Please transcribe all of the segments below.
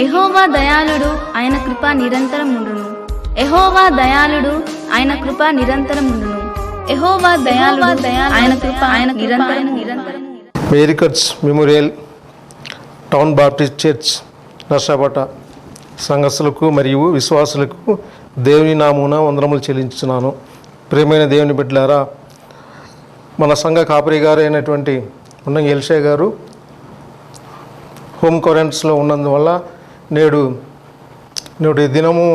యెహోవా దయాళుడు, ఆయన కృప నిరంతరముండును. యెహోవా దయాళుడు, ఆయన కృప నిరంతరముండును. యెహోవా దయాళుడు, ఆయన కృప నిరంతరము. Mary Cutts memorial town Baptist church Narsapet సంఘస్థులకు మరియు విశ్వాసులకు దేవుని నామమున వందనములు చెల్లించుతున్నాను. ప్రియమైన దేవుని బిడ్డలారా, మన సంఘ కాపరి గారు అయినటువంటి ఉన్నంగి ఎల్షే గారు హోమ్ క్వారంటైన్స్లో ఉన్నందువల్ల నేడు ఈ దినము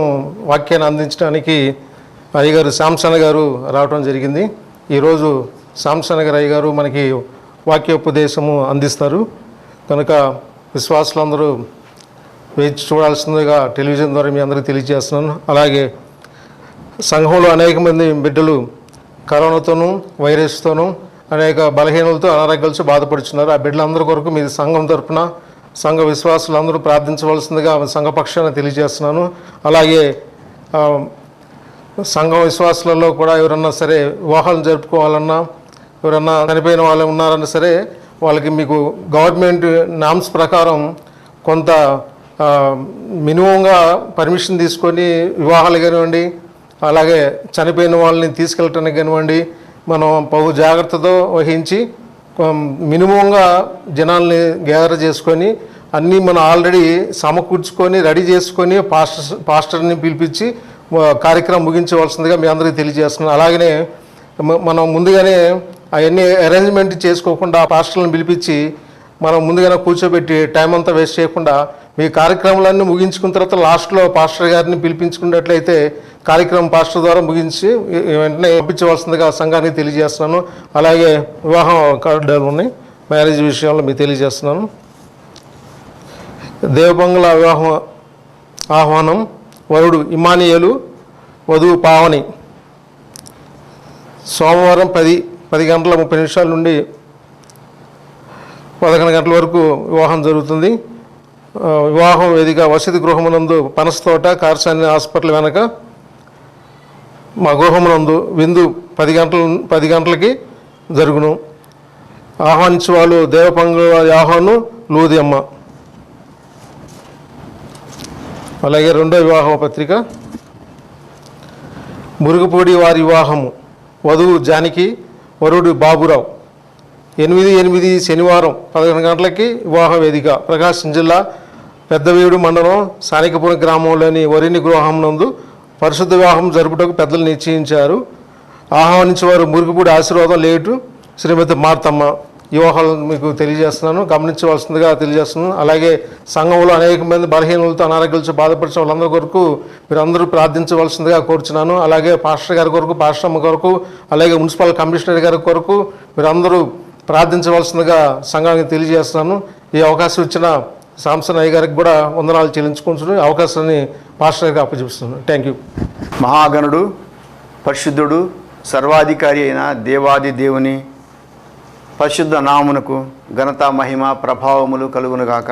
వాక్యాన్ని అందించడానికి అయ్యగారు శాంసన్ గారు రావడం జరిగింది. ఈరోజు శాంసన్ గారు అయ్యగారు మనకి వాక్యోపదేశము అందిస్తారు కనుక విశ్వాసులందరూ వేచి చూడాల్సిందిగా టెలివిజన్ ద్వారా మీ అందరికీ తెలియజేస్తున్నాను. అలాగే సంఘంలో అనేక మంది బిడ్డలు కరోనాతోనూ వైరస్తోనూ అనేక బలహీనలతో అనారోగ్యాలతో బాధపడుతున్నారు. ఆ బిడ్డలందరి కొరకు మీ సంఘం తరపున సంఘ విశ్వాసులందరూ ప్రార్థించవలసిందిగా సంఘ పక్షాన్ని తెలియజేస్తున్నాను. అలాగే సంఘ విశ్వాసులలో కూడా ఎవరన్నా సరే వివాహాలు జరుపుకోవాలన్నా, ఎవరన్నా చనిపోయిన వాళ్ళు ఉన్నారన్నా సరే వాళ్ళకి మీకు గవర్నమెంట్ నామ్స్ ప్రకారం కొంత మినిమంగా పర్మిషన్ తీసుకొని వివాహాలు కానివ్వండి, అలాగే చనిపోయిన వాళ్ళని తీసుకెళ్ళటానికి కానివ్వండి, మనం బహు జాగ్రత్తతో వహించి మినిమంగా జనాల్ని గ్యాదర్ చేసుకొని అన్నీ మనం ఆల్రెడీ సమకూర్చుకొని రెడీ చేసుకొని పాస్టర్ని పిలిపించి కార్యక్రమం ముగించవలసిందిగా మీ అందరికీ తెలియజేస్తున్నాను. అలాగనే మనం ముందుగానే అవన్నీ అరేంజ్మెంట్ చేసుకోకుండా పాస్టర్లను పిలిపించి మనం ముందుగానే కూర్చోబెట్టి టైం అంతా వేస్ట్ చేయకుండా మీ కార్యక్రమాలన్నీ ముగించుకున్న తర్వాత లాస్ట్లో పాస్టర్ గారిని పిలిపించుకున్నట్లయితే కార్యక్రమం పాస్టర్ ద్వారా ముగించి వెంటనే పంపించవలసిందిగా సంఘానికి తెలియజేస్తున్నాను. అలాగే వివాహం కార్డులు ఉన్నాయి, మ్యారేజ్ విషయంలో మీకు తెలియజేస్తున్నాను. దేవబంగ్లా వివాహం ఆహ్వానం, వరుడు ఇమానియేలు, వధువు పావని. సోమవారం 10:30 నుండి 11 గంటల వరకు వివాహం జరుగుతుంది. వివాహం వేదిక వసతి గృహమునందు పనస్తోట కార్సాని హాస్పిటల్ వెనక మా గృహమునందు విందు 10 గంటలకి జరుగును. ఆహ్వానించే వాళ్ళు దేవబంగ్లా యాహాను, లూది అమ్మ. అలాగే రెండో వివాహ పత్రిక మురుగుపూడి వారి వివాహము, వధువు జానకి, వరుడు బాబురావు. 8/8 శనివారం 11 గంటలకి వివాహ వేదిక ప్రకాశం జిల్లా పెద్దవీడు మండలం సానికపురం గ్రామంలోని వరిని గృహంనందు పరిశుద్ధ వివాహం జరుపుటకు పెద్దలు నిశ్చయించారు. ఆహ్వానించేవారు మురుగుపూడి ఆశీర్వాదం లేటు శ్రీమతి మార్తమ్మ. వివాహాలు మీకు తెలియజేస్తున్నాను, గమనించవలసిందిగా తెలియజేస్తున్నాను. అలాగే సంఘంలో అనేక మంది బలహీనలతో అనారోగ్యాలతో బాధపడిన వాళ్ళందరి కొరకు మీరందరూ ప్రార్థించవలసిందిగా కోరుచున్నాను. అలాగే పాస్టర్ గారి కొరకు, పాస్టర్ అమ్మ కొరకు, అలాగే మున్సిపల్ కమిషనర్ గారి కొరకు మీరందరూ ప్రార్థించవలసిందిగా సంఘానికి తెలియజేస్తున్నాను. ఈ అవకాశం ఇచ్చిన శాంసన్ అయ్య గారికి కూడా వందనాలు చెల్లించుకుంటున్నాను. అవకాశాన్ని పాస్టర్ గారికి అప్పచెప్తున్నాను. Thank you. మహాగణుడు, పరిశుద్ధుడు, సర్వాధికారి అయిన దేవాది దేవుని పరిశుద్ధ నామునకు ఘనత, మహిమ, ప్రభావములు కలుగునుగాక.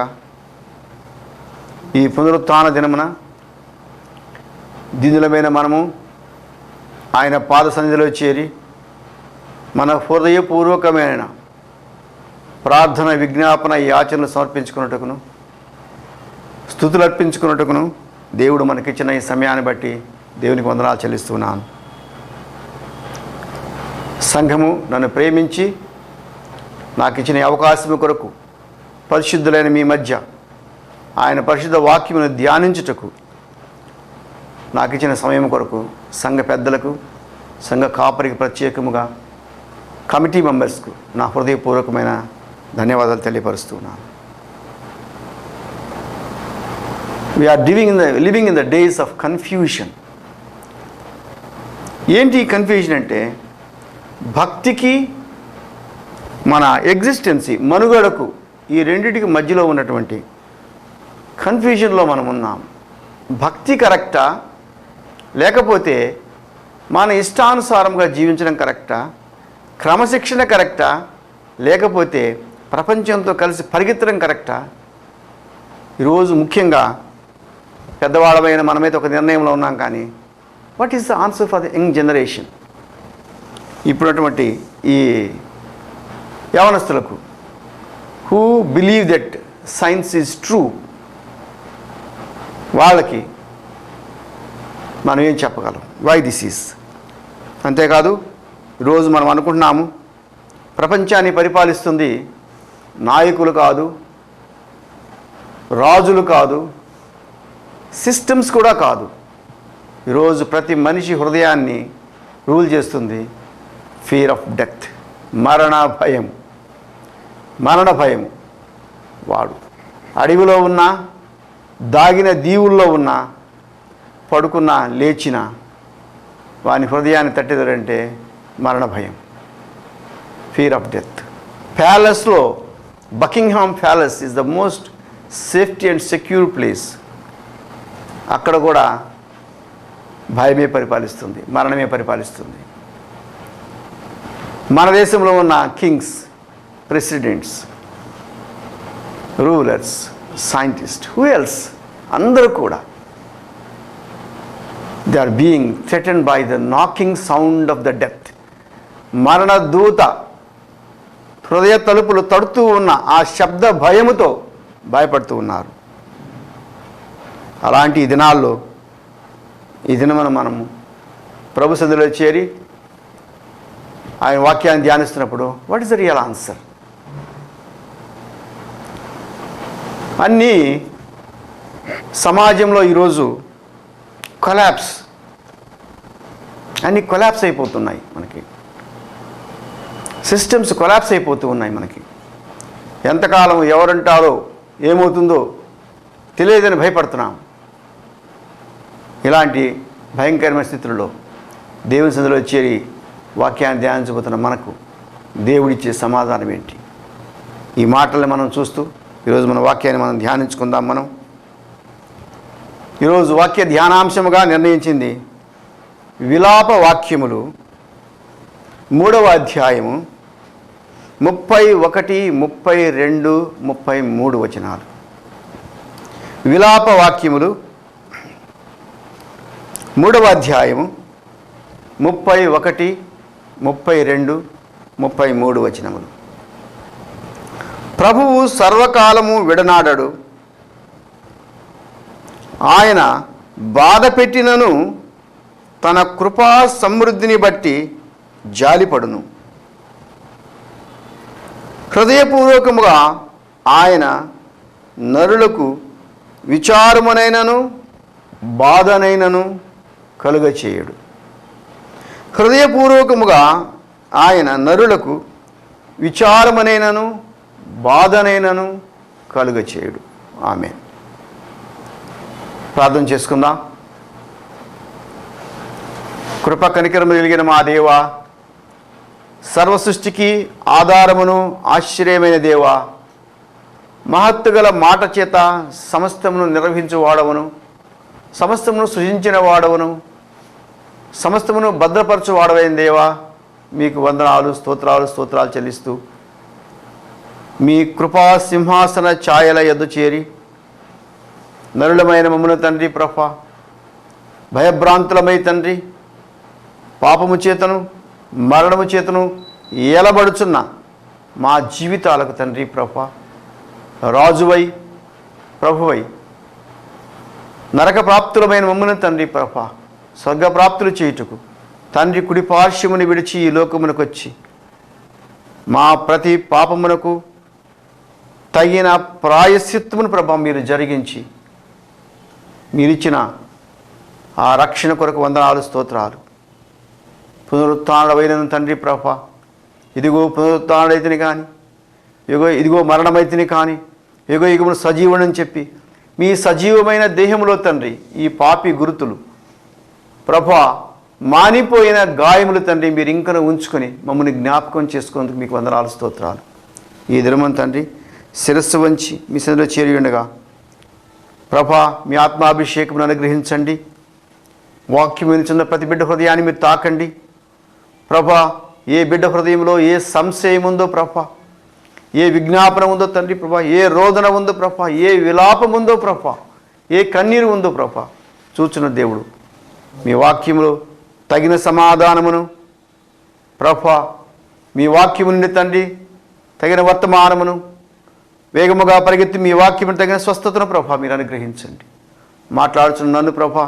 ఈ పునరుత్థాన దినమున దీనులమైన మనము ఆయన పాద సన్నిధిలో చేరి మన హృదయపూర్వకమైన ప్రార్థన, విజ్ఞాపన, యాచనలు సమర్పించుకున్నట్టుకును, స్తుతులు అర్పించుకున్నట్టుకును దేవుడు మనకిచ్చిన ఈ సమయాన్ని బట్టి దేవునికి వందనాలు చెల్లిస్తున్నాను. సంఘము నన్ను ప్రేమించి నాకు ఇచ్చిన అవకాశం కొరకు పరిశుద్ధులైన మీ మధ్య ఆయన పరిశుద్ధ వాక్యమును ధ్యానించుటకు నాకు ఇచ్చిన సమయం కొరకు సంఘ పెద్దలకు, సంఘ కాపరికి, ప్రత్యేకముగా కమిటీ మెంబర్స్కు నా హృదయపూర్వకమైన ధన్యవాదాలు తెలియపరుస్తున్నాను. We're living in the days of confusion. ఏంటి కన్ఫ్యూజన్ అంటే, భక్తికి మన ఎగ్జిస్టెన్సీ, మనుగడకు, ఈ రెండింటికి మధ్యలో ఉన్నటువంటి కన్ఫ్యూజన్లో మనం ఉన్నాం. భక్తి కరెక్టా, లేకపోతే మన ఇష్టానుసారంగా జీవించడం కరెక్టా, క్రమశిక్షణ కరెక్టా, లేకపోతే ప్రపంచంతో కలిసి పరిగెత్తడం కరెక్టా? ఈరోజు ముఖ్యంగా పెద్దవాళ్ళమైన మనమైతే ఒక నిర్ణయంలో ఉన్నాం, కానీ what is the answer for the young generation? ఇప్పుడున్నటువంటి ఈ యవనస్తులకు, who believe that science is true, వాళ్ళకి మనం ఏం చెప్పగలం? Why this is. అంతేకాదు ఈరోజు మనం అనుకుంటున్నాము ప్రపంచాన్ని పరిపాలిస్తుంది నాయకులు కాదు, రాజులు కాదు, సిస్టమ్స్ కూడా కాదు. ఈరోజు ప్రతి మనిషి హృదయాన్ని రూల్ చేస్తుంది ఫియర్ ఆఫ్ డెత్, మరణ భయం. మరణ భయం. వాడు అడవిలో ఉన్నా, దాగిన దీవుల్లో ఉన్నా, పడుకున్నా, లేచినా వాని హృదయాన్ని తట్టేదంటే మరణ భయం, ఫియర్ ఆఫ్ డెత్. ప్యాలెస్లో Buckingham palace is the most safety and secure place. అక్కడ కూడా భయమే పరిపాలిస్తుంది, మరణమే పరిపాలిస్తుంది. మన దేశంలో ఉన్న kings, presidents, rulers, scientist, who else, అందరూ కూడా they are being threatened by the knocking sound of the death. మరణ దూత హృదయ తలుపులు తడుతూ ఉన్న ఆ శబ్ద భయముతో భయపడుతూ ఉన్నారు. అలాంటి ఈ దినాల్లో ఈ దినమున మనము ప్రభు సన్నిధిలో చేరి ఆయన వాక్యాన్ని ధ్యానిస్తున్నప్పుడు what is the real answer? అన్నీ సమాజంలో ఈరోజు అన్నీ కొలాప్స్ అయిపోతున్నాయి. మనకి సిస్టమ్స్ కొలాప్స్ అయిపోతూ ఉన్నాయి. మనకి ఎంతకాలం ఎవరంటారో ఏమవుతుందో తెలియదని భయపడుతున్నాం. ఇలాంటి భయంకరమైన స్థితుల్లో దేవుని సన్నిధిలో చేరి వాక్యాన్ని ధ్యానించబోతున్న మనకు దేవుడిచ్చే సమాధానం ఏంటి? ఈ మాటల్ని మనం చూస్తూ ఈరోజు మన వాక్యాన్ని మనం ధ్యానించుకుందాం. మనం ఈరోజు వాక్య ధ్యానాంశముగా నిర్ణయించింది విలాప వాక్యములు 3వ అధ్యాయము 31, 32, 33 వచనాలు. విలాప వాక్యములు 3వ అధ్యాయము 31, 32, 33 వచనములు. ప్రభువు సర్వకాలము విడనాడడు, ఆయన బాధ పెట్టినను తన కృపా సమృద్ధిని బట్టి జాలిపడును. హృదయపూర్వకముగా ఆయన నరులకు విచారమునైనను బాధనైనను కలుగచేయుడు. హృదయపూర్వకముగా ఆయన నరులకు విచారమునైనను బాధనైనను కలుగచేయుడు. ఆమేన్. ప్రార్థన చేసుకుందాం. కృప కనికరము కలిగిన మా దేవా, సర్వసృష్టికి ఆధారమును ఆశ్చర్యమైన దేవా, మహత్తుగల మాట చేత సమస్తమును నిర్వహించువాడవను, సమస్తమును సృజించిన వాడవను, సమస్తమును భద్రపరచువాడవైన దేవా, మీకు వందనాలు, స్తోత్రాలు చెల్లిస్తూ మీ కృపా సింహాసన ఛాయల యొద్ద చేరి నరులమైన మమ్మును తండ్రి ప్రభా, భయభ్రాంతులమై తండ్రి, పాపము చేతను మరణము చేతను ఏలబడుచున్న మా జీవితాలకు తండ్రి ప్రభా, రాజువై ప్రభువై నరక ప్రాప్తులమైన మమ్మును తండ్రి ప్రభా, స్వర్గప్రాప్తులు చేయుటకు తండ్రి కుడి పార్శ్వముని విడిచి ఈ లోకమునకు వచ్చి మా ప్రతి పాపమునకు తగిన ప్రాయశ్చిత్తమును ప్రభా మీరు జరిగించి మీరిచ్చిన ఆ రక్షణ కొరకు వందనాలు, స్తోత్రాలు. పునరుత్థానుడైన తండ్రి ప్రభా, ఇదిగో పునరుత్థానుడైతిని కానీ, ఇదిగో మరణమైతిని కానీ, యుగమును సజీవుడని చెప్పి మీ సజీవమైన దేహంలో తండ్రి ఈ పాపి గురుతులు ప్రభా, మానిపోయిన గాయములు తండ్రి మీరు ఇంకను ఉంచుకొని మమ్మల్ని జ్ఞాపకం చేసుకునేందుకు మీకు వందనాలు, స్తోత్రాలు. ఈ దినమని తండ్రి శిరస్సు వంచి మీ సన్నిధిలో చేరి ఉండగా ప్రభా, మీ ఆత్మాభిషేకమును అనుగ్రహించండి. వాక్యం వినుచున్న ప్రతి బిడ్డ హృదయాన్ని మీరు తాకండి ప్రభా. ఏ బిడ్డ హృదయంలో ఏ సంశయం ఉందో ప్రభా, ఏ విజ్ఞాపన ఉందో తండ్రి ప్రభా, ఏ రోదన ఉందో ప్రభా, ఏ విలాపం ఉందో ప్రభా, ఏ కన్నీరు ఉందో ప్రభా, చూచున్న దేవుడు మీ వాక్యములో తగిన సమాధానమును ప్రభా, మీ వాక్యము నుండి తండ్రి తగిన వర్తమానమును వేగముగా పరిగెత్తి మీ వాక్యమును తగిన స్వస్థతను ప్రభా మీరు అనుగ్రహించండి. మాట్లాడుచున్న నన్ను ప్రభా,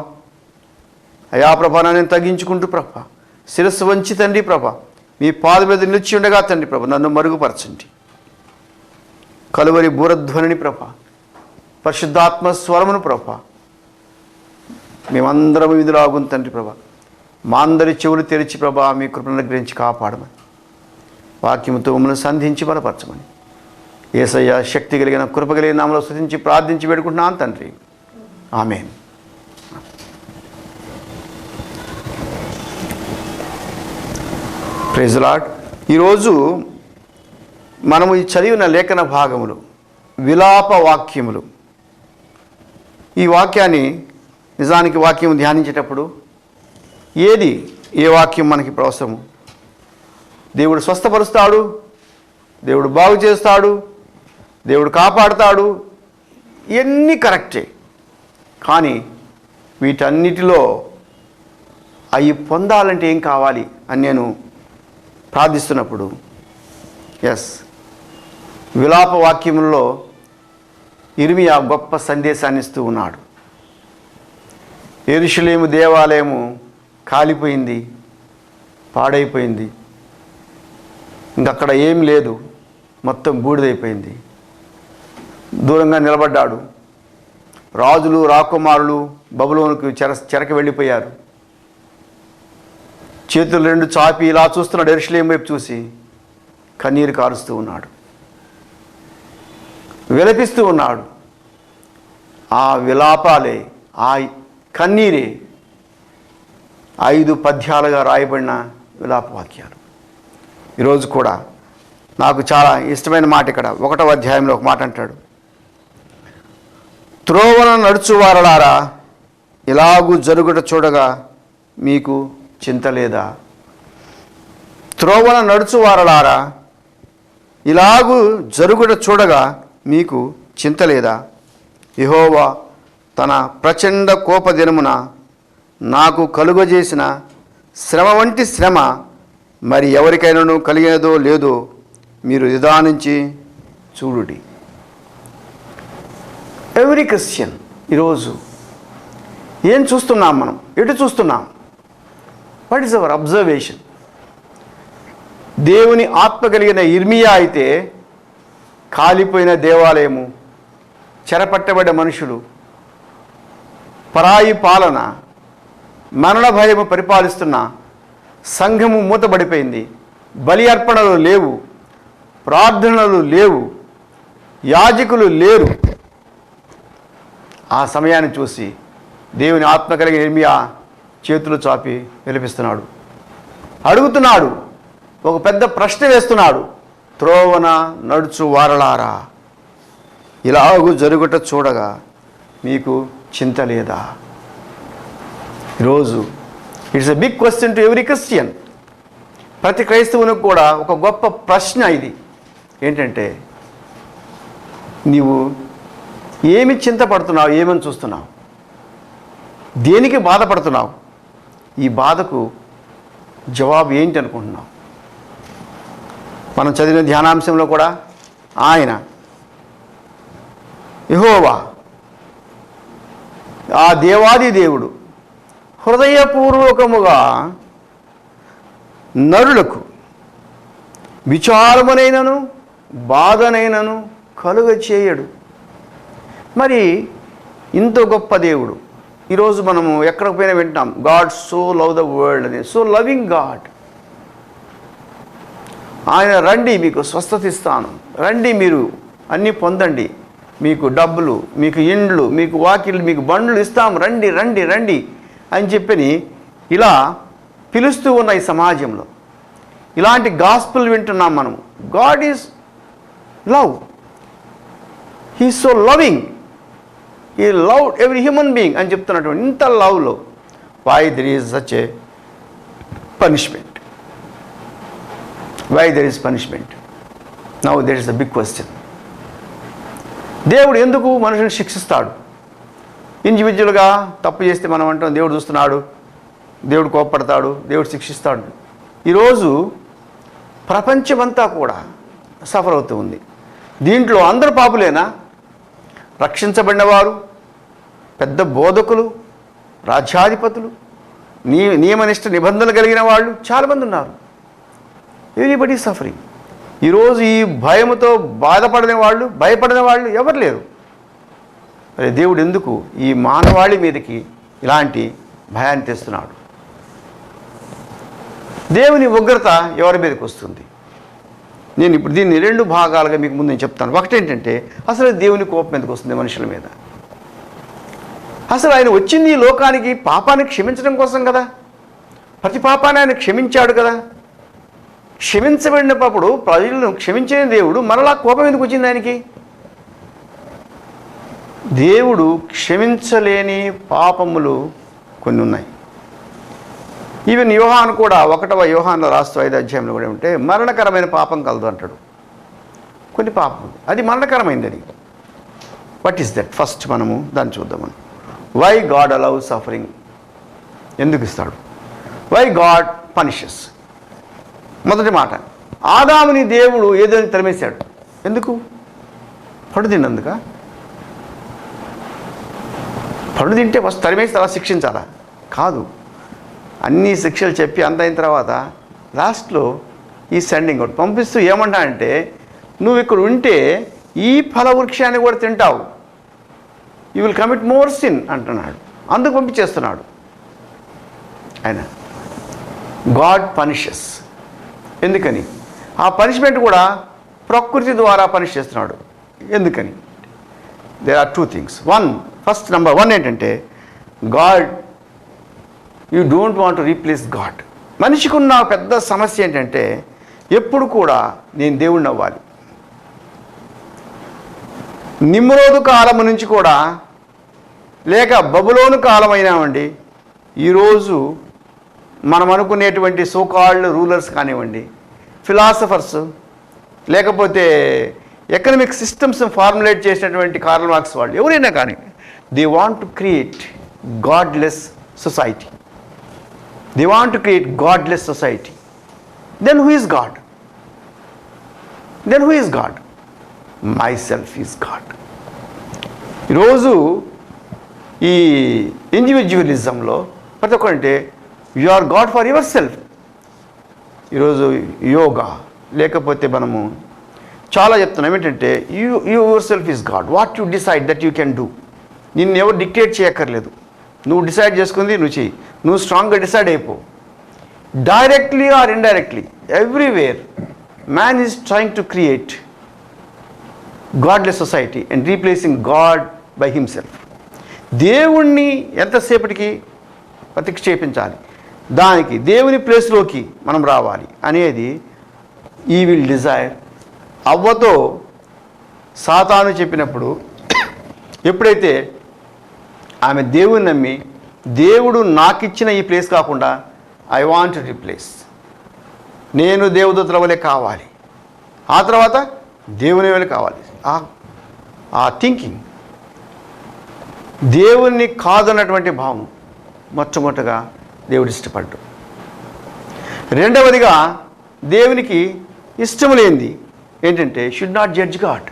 అయా ప్రభా, నన్ను తగ్గించుకుంటూ ప్రభా, శిరస్సు వంచి తండ్రి ప్రభా, మీ పాద మీద నిలిచి ఉండగా తండ్రి ప్రభా, నన్ను మరుగుపరచండి. కలువరి బూరధ్వనిని ప్రభా, పరిశుద్ధాత్మ స్వరమును ప్రభా, మేమందరం విధులాగుం తండ్రి ప్రభా, మా అందరి చెవులు తెరిచి ప్రభా మీ కృపను గ్రహించి కాపాడమని, వాక్యముతో మమ్మల్ని సంధించి బలపరచమని యేసయ్య శక్తి కలిగిన కృప కలిగిన నామములో స్తుతించి ప్రార్థించి వేడుకుంటున్నాను తండ్రి. ఆమేన్. Praise the Lord. ఈరోజు మనము ఈ చదివిన లేఖన భాగములు విలాప వాక్యములు. ఈ వాక్యాన్ని నిజానికి వాక్యం ధ్యానించేటప్పుడు ఏ వాక్యం మనకి అవసరము? దేవుడు స్వస్థపరుస్తాడు, దేవుడు బాగు చేస్తాడు, దేవుడు కాపాడుతాడు, ఇవన్నీ కరెక్టే. కానీ వీటన్నిటిలో అవి పొందాలంటే ఏం కావాలి అని నేను ప్రార్థిస్తున్నప్పుడు విలాప వాక్యముల్లో ఇర్మియా గొప్ప సందేశాన్ని ఇస్తూ ఉన్నాడు. యెరూషలేము దేవాలయము కాలిపోయింది, పాడైపోయింది, ఇంకక్కడ ఏం లేదు, మొత్తం బూడిదైపోయింది. దూరంగా నిలబడ్డాడు. రాజులు రాకుమారులు బబులోనుకు చెరకి వెళ్ళిపోయారు. చేతులు రెండు చాపి ఇలా చూస్తున్నాడు, యెరూషలేము వైపు చూసి కన్నీరు కారుస్తూ ఉన్నాడు, విలపిస్తూ ఉన్నాడు. ఆ విలాపాలే, ఆ కన్నీరే 5 పద్యాలుగా రాయబడిన విలాప వాక్యాలు. ఈరోజు కూడా నాకు చాలా ఇష్టమైన మాట ఇక్కడ 1వ అధ్యాయంలో ఒక మాట అంటాడు, త్రోవన నడుచువారలారా ఇలాగూ జరుగుట చూడగా మీకు చింత లేదా? త్రోవన నడుచువారలారా ఇలాగూ జరుగుట చూడగా మీకు చింత లేదా? యెహోవా తన ప్రచండ కోపదినమున నాకు కలుగజేసిన శ్రమ వంటి శ్రమ మరి ఎవరికైనాను కలిగినదో లేదో మీరు నిదానించి చూడుడి. ఎవ్రీ క్రిస్టియన్ ఈరోజు ఏం చూస్తున్నాం? మనం ఎటు చూస్తున్నాం? What is our observation? దేవుని ఆత్మ కలిగిన ఇర్మియా అయితే కాలిపోయిన దేవాలయము, చెరపట్టబడ్డ మనుషులు, పరాయి పాలన, మరణ భయము పరిపాలిస్తున్న సంఘము మూతబడిపోయింది, బలి అర్పణలు లేవు, ప్రార్థనలు లేవు, యాజకులు లేరు. ఆ సమయాన్ని చూసి దేవుని ఆత్మ కలిగిన ఇర్మియా చేతులు చాపి విలపిస్తున్నాడు, అడుగుతున్నాడు, ఒక పెద్ద ప్రశ్న వేస్తున్నాడు. త్రోవన నడుచు వారలారా ఇలాగూ జరుగుట చూడగా మీకు చింత లేదా? ఈరోజు it's a big question to every Christian. ప్రతి క్రైస్తవునికి కూడా ఒక గొప్ప ప్రశ్న ఇది. ఏంటంటే, నీవు ఏమి చింతపడుతున్నావు? ఏమని చూస్తున్నావు? దేనికి బాధపడుతున్నావు? ఈ బాధకు జవాబు ఏంటి అనుకుంటున్నావు? మనం చదివిన ధ్యానాంశంలో కూడా ఆయన యెహోవా, ఆ దేవాది దేవుడు హృదయపూర్వకముగా నరులకు విచారమునైనను బాధనైనను కలుగ చేయడు. మరి ఇంత గొప్ప దేవుడు ఈరోజు మనము ఎక్కడికి పోయినా వింటాం, God so love the world అని. So loving God. ఆయన రండి మీకు స్వస్థత ఇస్తాను, రండి మీరు అన్నీ పొందండి, మీకు డబ్బులు, మీకు ఇండ్లు, మీకు వాకిళ్ళు, మీకు బండ్లు ఇస్తాం, రండి రండి రండి అని చెప్పని ఇలా పిలుస్తూ ఉన్న ఈ సమాజంలో ఇలాంటి గాస్పుల్ వింటున్నాం మనము. God is love. He so loving. He love every human being అని చెప్తున్నటువంటి ఇంత లవ్లో why there is such a punishment? Why there is punishment? Now there is the big question. దేవుడు ఎందుకు మనుషుని శిక్షిస్తాడు? ఇండివిజువల్గా తప్పు చేస్తే మనం అంటాం దేవుడు చూస్తున్నాడు, దేవుడు కోప్పడతాడు, దేవుడు శిక్షిస్తాడు. ఈరోజు ప్రపంచమంతా కూడా సఫర్ అవుతూ ఉంది. దీంట్లో అందరు పాపులేనా? రక్షించబడిన వారు, పెద్ద బోధకులు, రాజ్యాధిపతులు, నియమనిష్ట నిబంధనలు కలిగిన వాళ్ళు చాలామంది ఉన్నారు. Everybody suffering. ఈరోజు ఈ భయముతో భయపడిన వాళ్ళు ఎవరు లేరు. మరి దేవుడు ఎందుకు ఈ మానవాళి మీదకి ఇలాంటి భయాన్ని తెస్తున్నాడు? దేవుని ఉగ్రత ఎవరి మీదకి వస్తుంది? నేను ఇప్పుడు దీన్ని 2 భాగాలుగా మీకు ముందు నేను చెప్తాను. ఒకటి ఏంటంటే, అసలు దేవుని కోపం ఎందుకు వస్తుంది మనుషుల మీద? అసలు ఆయన వచ్చింది ఈ లోకానికి పాపాన్ని క్షమించడం కోసం కదా. ప్రతి పాపాన్ని ఆయన క్షమించాడు కదా. క్షమించబడినప్పుడు ప్రజలను క్షమించిన దేవుడు మరలా కోపం ఎందుకు వచ్చింది ఆయనకి? దేవుడు క్షమించలేని పాపములు కొన్ని ఉన్నాయి. ఈవెన్ యోహాను కూడా 1వ యోహాను రాస్తూ 5వ అధ్యాయంలో కూడా ఉంటే మరణకరమైన పాపం కలదు అంటాడు. కొన్ని పాపం అది మరణకరమైంది. అది వాట్ ఈస్ దట్? ఫస్ట్ మనము దాన్ని చూద్దామని. Why God allow suffering? ఎందుకు ఇస్తాడు? Why God punishes? మొదటి మాట, ఆదాముని దేవుడు ఏదో తరిమేశాడు. ఎందుకు? పడు తిన్నందుక? పడు తింటే ఫస్ట్ తరిమేసి తర్వాత శిక్షించాలా? కాదు. అన్ని శిక్షలు చెప్పి అంత అయిన తర్వాత లాస్ట్లో ఈ సెండింగ్ అవుట్ పంపిస్తూ ఏమంటా అంటే, నువ్వు ఇక్కడ ఉంటే ఈ ఫలవృక్షాన్ని కూడా తింటావు, you will commit more sin అంటున్నాడు. అందుకు పంపించేస్తున్నాడు ఆయన. God punishes. ఎందుకని? ఆ పనిష్మెంట్ కూడా ప్రకృతి ద్వారా పనిష్ చేస్తున్నాడు. ఎందుకని? There are 2 things. First number 1 ఏంటంటే, God, you don't want to replace God. మనిషికి ఉన్న పెద్ద సమస్య ఏంటంటే, ఎప్పుడు కూడా నేను దేవుణ్ణి అవ్వాలి. నిమ్రోదు కాలము నుంచి కూడా, లేక బబులోను కాలం అయినామండి, ఈరోజు మనం అనుకునేటువంటి సోకాల్డ్ రూలర్స్ కానివ్వండి, ఫిలాసఫర్స్, లేకపోతే ఎకనామిక్ సిస్టమ్స్ ఫార్ములేట్ చేసినటువంటి కార్ల్ మార్క్స్ వాళ్ళు ఎవరైనా కానీ, they want to create godless society. They want to create godless society. Then who is God? Myself is God. ఈరోజు ఈ ఇండివిజువలిజంలో ప్రతి ఒక్కరంటే you are God for yourself. ఈరోజు యోగా లేకపోతే మనము చాలా చెప్తున్నాం ఏంటంటే, yourself is God. What you decide that you can do. నిన్ను ఎవరు డిక్టేట్ చేయక్కర్లేదు. నువ్వు డిసైడ్ చేసుకుంది నువ్వు చెయ్యి. నువ్వు స్ట్రాంగ్గా డిసైడ్ అయిపో. Directly or indirectly everywhere man is trying to create godless society and replacing God by himself. దేవుణ్ణి ఎంతసేపటికి ప్రతిక్షేపించాలి, దానికి దేవుని ప్లేస్లోకి మనం రావాలి అనేది ఈ విల్ డిజైర్. అవ్వతో సాతాను చెప్పినప్పుడు, ఎప్పుడైతే ఆమె దేవుని నమ్మి, దేవుడు నాకిచ్చిన ఈ ప్లేస్ కాకుండా ఐ వాంట్ టు రీప్లేస్, నేను దేవదూతల వలె కావాలి, ఆ తర్వాత దేవుని వలె కావాలి, ఆ థింకింగ్, దేవుణ్ణి కాదన్నటువంటి భావం మొట్టమొదటిగా దేవుడు ఇష్టపడ్డు. రెండవదిగా దేవునికి ఇష్టం లేనిది ఏంటంటే, షుడ్ నాట్ జడ్జ్ గాడ్.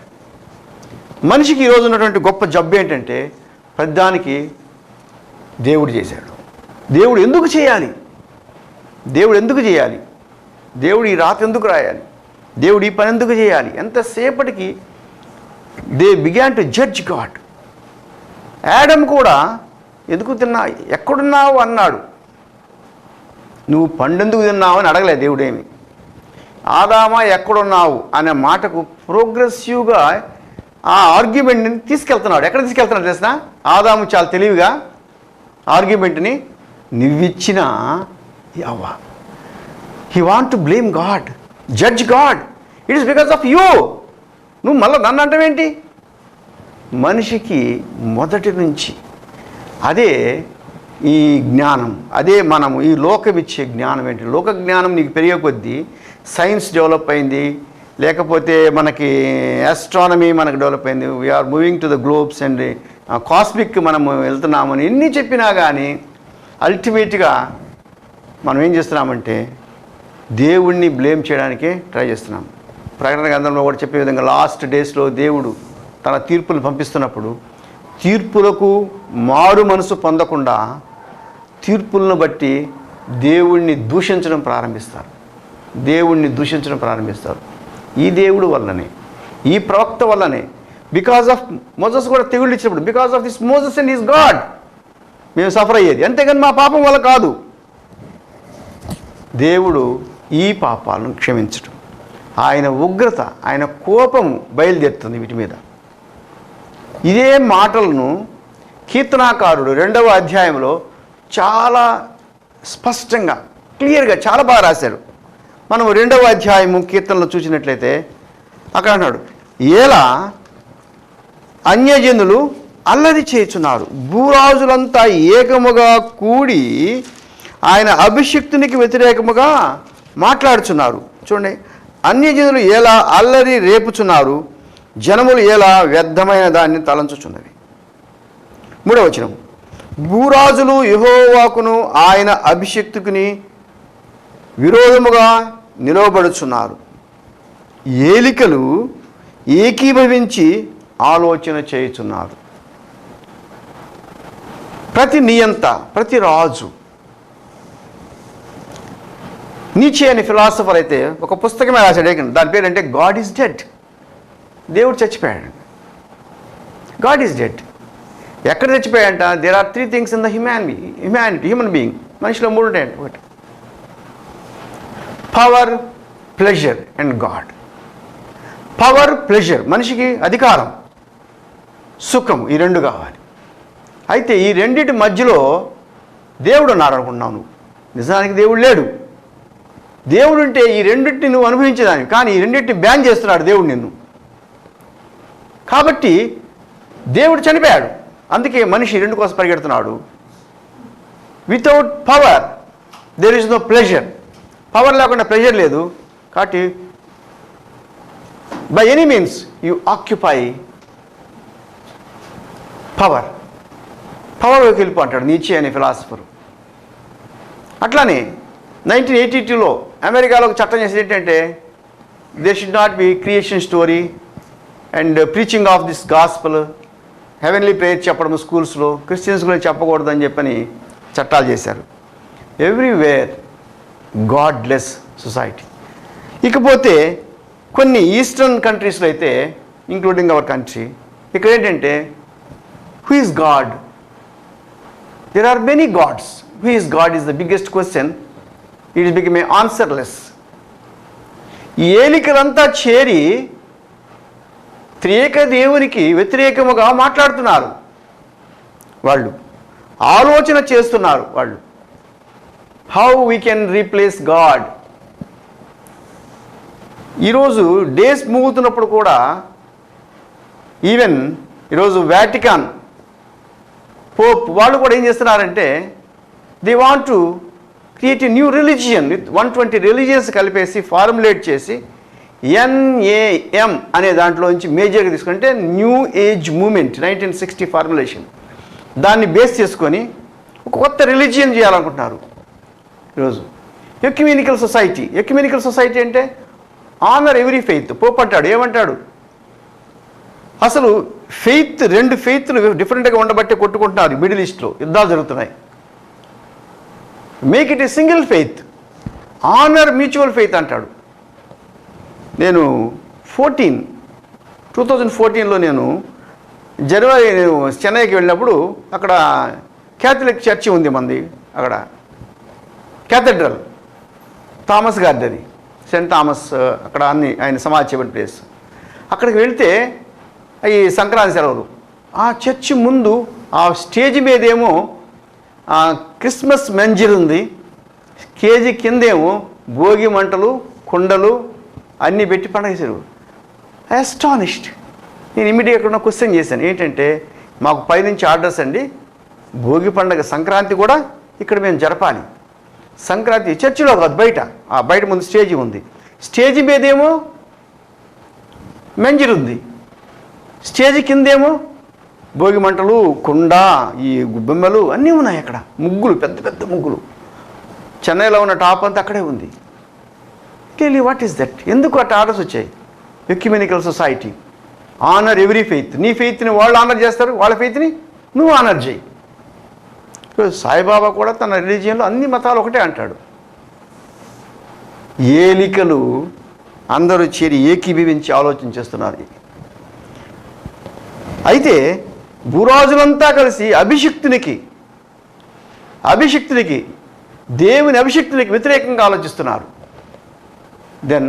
మనిషికి ఈరోజు ఉన్నటువంటి గొప్ప జబ్బు ఏంటంటే, ప్రతిదానికి దేవుడు చేశాడు. దేవుడు ఎందుకు చేయాలి? దేవుడు ఈ రాత ఎందుకు రాయాలి? దేవుడు ఈ పని ఎందుకు చేయాలి? ఎంతసేపటికి they began to judge God. Adam కూడా ఎందుకు తిన్నావు, ఎక్కడున్నావు అన్నాడు. నువ్వు పండెందుకు తిన్నావు అని అడగలేదు దేవుడేమి. ఆదామా ఎక్కడున్నావు అనే మాటకు ప్రోగ్రెసివ్గా ఆ ఆర్గ్యుమెంట్ని తీసుకెళ్తున్నాడు. ఎక్కడ తీసుకెళ్తున్నాడు తెలిసిన? ఆదాము చాలా తెలివిగా ఆర్గ్యుమెంట్ని, నువ్విచ్చిన అవ్వ. He want to blame God, judge God. It is because of you. నువ్వు మళ్ళీ నన్ను అంటావేంటి? మనిషికి మొదటి నుంచి అదే ఈ జ్ఞానం, అదే మనము ఈ లోకం ఇచ్చే జ్ఞానం ఏంటి? లోక జ్ఞానం నీకు పెరిగే కొద్దీ సైన్స్ డెవలప్ అయింది, లేకపోతే మనకి ఆస్ట్రానమీ మనకు డెవలప్ అయింది, we are moving to the globes and cosmic మనము వెళ్తున్నామని ఎన్ని చెప్పినా కానీ అల్టిమేట్గా మనం ఏం చేస్తున్నామంటే దేవుణ్ణి బ్లేమ్ చేయడానికే ట్రై చేస్తున్నాం. ప్రకటన గ్రంథంలో కూడా చెప్పే విధంగా లాస్ట్ డేస్లో దేవుడు తన తీర్పులు పంపిస్తున్నప్పుడు తీర్పులకు మారు మనసు పొందకుండా తీర్పులను బట్టి దేవుణ్ణి దూషించడం ప్రారంభిస్తారు. దేవుణ్ణి దూషించడం ప్రారంభిస్తారు. ఈ దేవుడు వల్లనే, ఈ ప్రవక్త వల్లనే, బికాజ్ ఆఫ్ మోసెస్ కూడా తెగుళ్ళు ఇచ్చినప్పుడు because of this Moses and his God మేము సఫర్ అయ్యేది, అంతేగాని మా పాపం వల్ల కాదు. దేవుడు ఈ పాపాలను క్షమించడం, ఆయన ఉగ్రత, ఆయన కోపము బయలుదేరుతుంది వీటి మీద. ఇదే మాటలను కీర్తనాకారుడు 2వ అధ్యాయంలో చాలా స్పష్టంగా క్లియర్గా చాలా బాగా రాశాడు. మనం 2వ అధ్యాయము కీర్తనలో చూసినట్లయితే అక్కడ అన్నాడు, ఎలా అన్యజనులు అల్లరి చేయుచున్నారు, భూరాజులంతా ఏకముగా కూడి ఆయన అభిషిక్తునికి వ్యతిరేకముగా మాట్లాడుచున్నారు. చూడండి, అన్యజనులు ఎలా అల్లరి రేపుచున్నారు, జనములు ఎలా వ్యర్థమైన దాన్ని తలంచుచున్నవి. 3వ వచనం, భూరాజులు యెహోవాకును ఆయన అభిషిక్తుకుని విరోధముగా నిలవబడుచున్నారు, ఏలికలు ఏకీభవించి ఆలోచన చేయుచున్నారు. ప్రతి నియంత, ప్రతి రాజు, నీచే అనే ఫిలాసఫర్ అయితే ఒక పుస్తకమే రాశాడు. దాని పేరు అంటే గాడ్ ఈజ్ డెడ్. దేవుడు చచ్చిపోయాడు. God is dead. ఎక్కడ చచ్చిపోయాడంట? There are 3 things in the humanity human being. మనిషిలో 3 ఉంటాయంట. ఒకటి power, pleasure and God. Power, pleasure, మనిషికి అధికారం, సుఖం, ఈ 2 కావాలి. అయితే ఈ రెండిటి మధ్యలో దేవుడు ఉన్నాడు అనుకుంటున్నావు నువ్వు. నిజానికి దేవుడు లేడు. దేవుడు ఉంటే ఈ రెండింటిని నువ్వు అనుభవించేదాన్ని, కానీ ఈ రెండింటిని బ్యాన్ చేస్తున్నాడు దేవుడు నిన్ను. కాబట్టి దేవుడు చనిపోయాడు, అందుకే మనిషి 2 కోసం పరిగెడుతున్నాడు. Without power there is no pleasure. Power లేకుండా ప్లెజర్ లేదు. కాబట్టి by any means you occupy power. పవర్లోకి వెళ్ళిపో అంటాడు నీచే అనే ఫిలాసఫర్. అట్లానే 1982లో అమెరికాలో ఒక చట్టం చేసేది ఏంటంటే they should not be creation story and preaching of this gospel, heavenly prayer చెప్పడం స్కూల్స్లో, క్రిస్టియన్స్ గురించి చెప్పకూడదు అని చెప్పని చట్టాలు చేశారు. Everywhere godless society. ఇకపోతే కొన్ని ఈస్టర్న్ కంట్రీస్లో అయితే, ఇంక్లూడింగ్ అవర్ కంట్రీ, ఇక్కడ ఏంటంటే who is God? There are many gods. Who is God is the biggest question. It become a answerless. ఈ ఏలికలంతా చేరి త్రియేక దేవునికి వ్యతిరేకముగా మాట్లాడుతున్నారు. వాళ్ళు ఆలోచన చేస్తున్నారు. వాళ్ళు how we can replace God. ఈరోజు డేస్ మూగుతున్నప్పుడు కూడా ఈవెన్ ఈరోజు వాటికన్ పోప్ వాళ్ళు కూడా ఏం చేస్తున్నారంటే they want to create a new religion with 120 religions కలిపేసి ఫార్ములేట్ చేసి NAM అనే దాంట్లో నుంచి మేజర్గా తీసుకుంటే న్యూ ఏజ్ మూమెంట్ 1960 ఫార్ములేషన్. దాన్ని బేస్ చేసుకొని ఒక కొత్త రిలీజియన్ చేయాలనుకుంటున్నారు ఈరోజు. Ecumenical society. ఎక్యుమెనికల్ సొసైటీ అంటే ఆనర్ ఎవ్రీ ఫెయిత్. పోప్ అంటాడు, ఏమంటాడు? అసలు ఫెయిత్, 2 ఫెయిత్లు డిఫరెంట్గా ఉండబట్టే కొట్టుకుంటున్నారు. మిడిల్ ఈస్ట్లో యుద్ధాలు జరుగుతున్నాయి. Make it a single faith, honour mutual faith అంటాడు. నేను 2014లో నేను జనవరి చెన్నైకి వెళ్ళినప్పుడు అక్కడ క్యాథలిక్ చర్చి ఉంది మంది. అక్కడ క్యాథడ్రల్ థామస్ గార్డెని, సెయింట్ థామస్, అక్కడ అన్ని ఆయన సమాధి చేయబడిన ప్లేస్. అక్కడికి వెళ్తే ఈ సంక్రాంతి సెలవులు ఆ చర్చి ముందు ఆ స్టేజ్ మీదేమో క్రిస్మస్ మంజిల్ ఉంది, కేజీ కిందేమో భోగి మంటలు, కుండలు అన్నీ పెట్టి పండగ చేశారు. I astonished. నేను ఇమీడియట్గా ఉన్న క్వశ్చన్ చేశాను, ఏంటంటే మాకు పైనుంచి ఆర్డర్స్ అండి, భోగి పండగ సంక్రాంతి కూడా ఇక్కడ మేము జరపాలి. సంక్రాంతి చర్చిలో కాదు, బయట, ఆ బయట ముందు స్టేజీ ఉంది. స్టేజీ మీదేమో మంజిల్ ఉంది, స్టేజ్ కిందేమో భోగి మంటలు, కుండ, ఈ బొమ్మలు అన్నీ ఉన్నాయి. అక్కడ ముగ్గులు, పెద్ద పెద్ద ముగ్గులు. చెన్నైలో ఉన్న టాప్ అంతా అక్కడే ఉంది. Tell you what is that? ఎందుకు అట్లా ఆర్డర్స్ వచ్చాయి? Ecumenical society. Honour every faith. నీ ఫెయిత్ని వాళ్ళు ఆనర్ చేస్తారు, వాళ్ళ ఫెయిత్ని నువ్వు ఆనర్ చేయి. సాయిబాబా కూడా తన రిలీజియన్లో అన్ని మతాలు ఒకటే అంటాడు. ఏలికలు అందరూ చేరి ఏకీభవించి ఆలోచన చేస్తున్నారు. అయితే భూరాజులంతా కలిసి అభిషిక్తునికి దేవుని అభిషిక్తునికి వ్యతిరేకంగా ఆలోచిస్తున్నారు. దెన్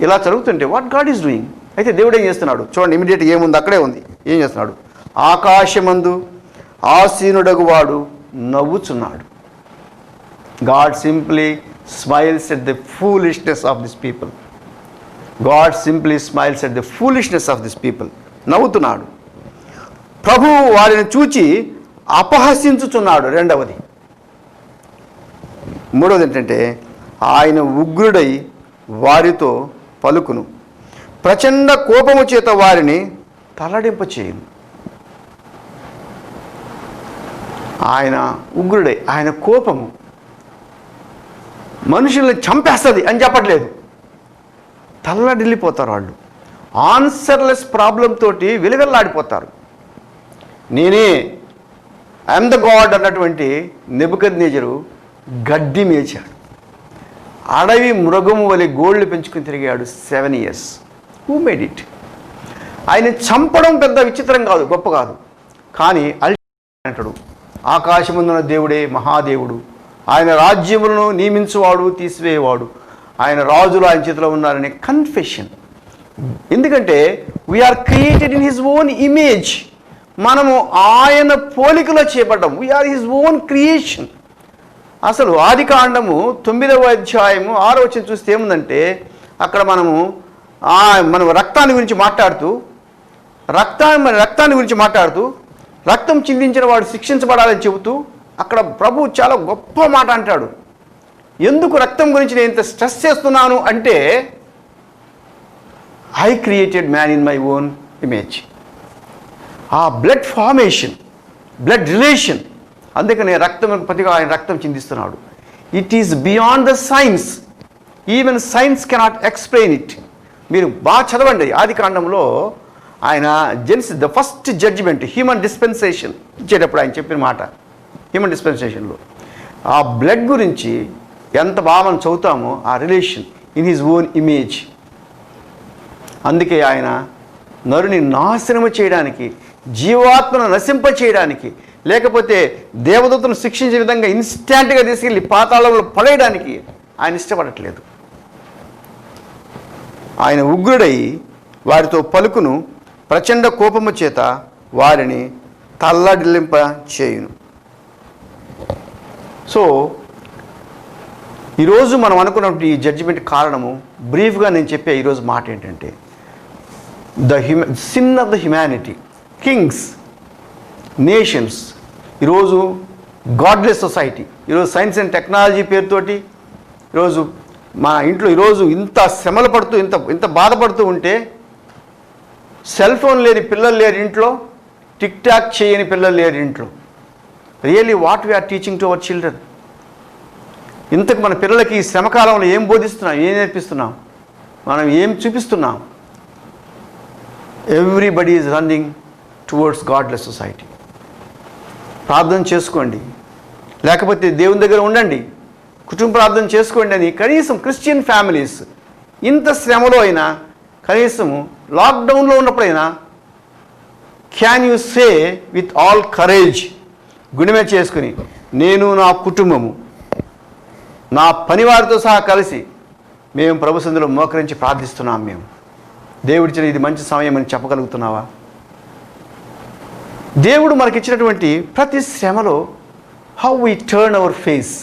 ఇలా జరుగుతుంటే వాట్ గాడ్ ఈజ్ డూయింగ్? అయితే దేవుడు ఏం చేస్తున్నాడు చూడండి. ఇమీడియట్గా ఏముంది అక్కడే ఉంది. ఏం చేస్తున్నాడు? ఆకాశమందు ఆసీనుడగు వాడు నవ్వుచున్నాడు. God simply smiles at the foolishness of this people. God simply smiles at the foolishness of this people. నవ్వుతున్నాడు. ప్రభువు వారిని చూచి అపహసించుచున్నాడు. రెండవది. మూడవది ఏంటంటే ఆయన ఉగ్రుడై వారితో పలుకును, ప్రచండ కోపము చేత వారిని తల్లడింప చేయును. ఆయన ఉగ్రుడై, ఆయన కోపము మనుషుల్ని చంపేస్తుంది అని చెప్పట్లేదు. తల్లడిల్లిపోతారు వాళ్ళు. ఆన్సర్లెస్ ప్రాబ్లం తోటి విలువెల్లాడిపోతారు. నేనే ఐఎమ్ ద గాడ్ అన్నటువంటి నెబుకద్నెజరు గడ్డి మేచాడు. అడవి మృగము వలె గోళ్ళు పెంచుకుని తిరిగాడు 7 years. Who made it? ఆయన చంపడం పెద్ద విచిత్రం కాదు, గొప్ప కాదు. కానీ అంటాడు ఆకాశముందున్న దేవుడే మహాదేవుడు, ఆయన రాజ్యములను నియమించువాడు, తీసివేయవాడు, ఆయన రాజులు ఆయన చేతిలో ఉన్నారనే కన్ఫెషన్. ఎందుకంటే we are created in his own image. మనము ఆయన పోలికలో చేపడ్డాం. We are his own creation. అసలు ఆదికాండము 9వ అధ్యాయము 6వ వచనం చూస్తే ఏముందంటే అక్కడ మనం రక్తాన్ని గురించి మాట్లాడుతూ రక్తం చిందించిన వాడు శిక్షించబడాలని చెబుతూ అక్కడ ప్రభు చాలా గొప్ప మాట అంటాడు. ఎందుకు రక్తం గురించి నేను ఇంత స్ట్రెస్ చేస్తున్నాను అంటే I created man in my own image. ఆ బ్లడ్ ఫార్మేషన్, బ్లడ్ రిలేషన్, అందుకనే రక్తం ప్రతిగా ఆయన రక్తం చిందిస్తున్నాడు. It is beyond the science. Even science cannot explain it. మీరు బాగా చదవండి. ఆదికాండంలో ఆయన the first judgement, human dispensation ఇచ్చేటప్పుడు ఆయన చెప్పిన మాట, హ్యూమన్ డిస్పెన్సేషన్లో ఆ బ్లడ్ గురించి ఎంత బాగా మనం చదువుతామో, ఆ relation in his own image. అందుకే ఆయన నరుని నాశనము చేయడానికి, జీవాత్మను నశింప చేయడానికి, లేకపోతే దేవదూతను శిక్షించే విధంగా ఇన్స్టాంట్గా తీసుకెళ్ళి పాతాళంలో పడేయడానికి ఆయన ఇష్టపడట్లేదు. ఆయన ఉగ్రుడై వారితో పలుకును, ప్రచండ కోపము చేత వారిని తల్లడిల్లింప చేయును. సో ఈరోజు మనం అనుకున్నటువంటి ఈ జడ్జిమెంట్ కారణము బ్రీఫ్గా నేను చెప్పే ఈరోజు మాట ఏంటంటే sin of the humanity, Kings, nations, ఈరోజు గాడ్లెస్ సొసైటీ, ఈరోజు సైన్స్ అండ్ టెక్నాలజీ పేరుతోటి ఈరోజు మా ఇంట్లో ఈరోజు ఇంత శ్రమలు పడుతూ ఇంత బాధపడుతూ ఉంటే సెల్ ఫోన్ లేని పిల్లలు లేరు ఇంట్లో, టిక్ టాక్ చేయని పిల్లలు లేరు ఇంట్లో. Really what we are teaching to our children? ఇంతకు మన పిల్లలకి ఈ శ్రమకాలంలో ఏం బోధిస్తున్నాం, ఏం నేర్పిస్తున్నాం, మనం ఏం చూపిస్తున్నాం? Everybody is running towards godless society. ప్రార్థన చేసుకోండి, లేకపోతే దేవుని దగ్గర ఉండండి, కుటుంబ ప్రార్థన చేసుకోండి అని కనీసం క్రిస్టియన్ ఫ్యామిలీస్ ఇంత శ్రమలో అయినా, కనీసము లాక్డౌన్లో ఉన్నప్పుడైనా can you say with all courage, గుణమే చేసుకుని, నేను నా కుటుంబము నా పనివారితో సహా కలిసి మేము ప్రభు సన్నిధిలో మోకరించి ప్రార్థిస్తున్నాం, మేము దేవుడిచ్చిన ఇది మంచి సమయం అని చెప్పగలుగుతున్నావా? దేవుడు మనకిచ్చినటువంటి ప్రతి శ్రమలో how we turn hour face,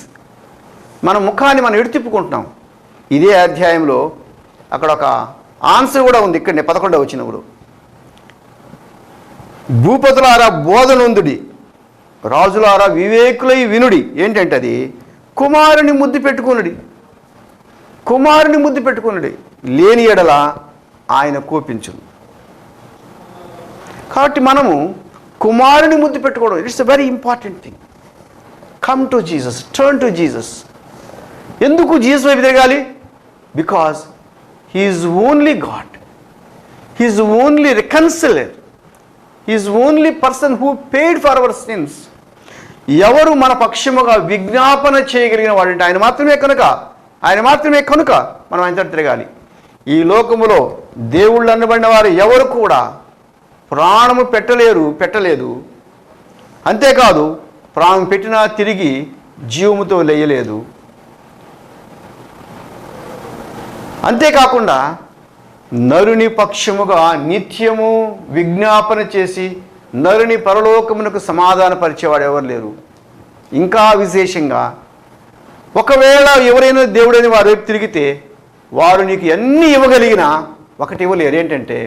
మన ముఖాన్ని మనం ఎడుతిప్పుకుంటున్నాం. ఇదే అధ్యాయంలో అక్కడ ఒక ఆన్సర్ కూడా ఉంది. ఇక్కడనే 11వ వచనంలో, భూపతులారా బోధనొందుడి, రాజులారా వివేకులై వినుడి. ఏంటంటే అది కుమారుని ముద్దు పెట్టుకునుడి, కుమారుని ముద్దు పెట్టుకునుడి, లేని ఎడల ఆయన కోపించును. కాబట్టి మనము కుమారుని ముద్దు పెట్టుకోవడం, it's a very important thing. Come to Jesus, turn to Jesus. ఎందుకు జీసస్ వైపు తిరగాలి? Because he is only God. He is only reconciler, he is only person who paid for our sins. ఎవరు మన పక్షముగా విజ్ఞాపన చేయగలిగిన వాడంటే ఆయన మాత్రమే కనుక మనం ఆయనతో తిరగాలి. ఈ లోకములో దేవుళ్ళు అనబడిన వారు ఎవరు కూడా ప్రాణము పెట్టలేదు. అంతేకాదు ప్రాణం పెట్టినా తిరిగి జీవముతో లేయలేదు. అంతేకాకుండా నరుని పక్షముగా నిత్యము విజ్ఞాపన చేసి నరుని పరలోకమునకు సమాధానపరిచేవాడు ఎవరు లేరు. ఇంకా విశేషంగా ఒకవేళ ఎవరైనా దేవుడని వారి వైపు తిరిగితే వారు నీకు ఎన్ని ఇవ్వగలిగినా ఒకటి ఇవ్వలేరు. ఏంటంటే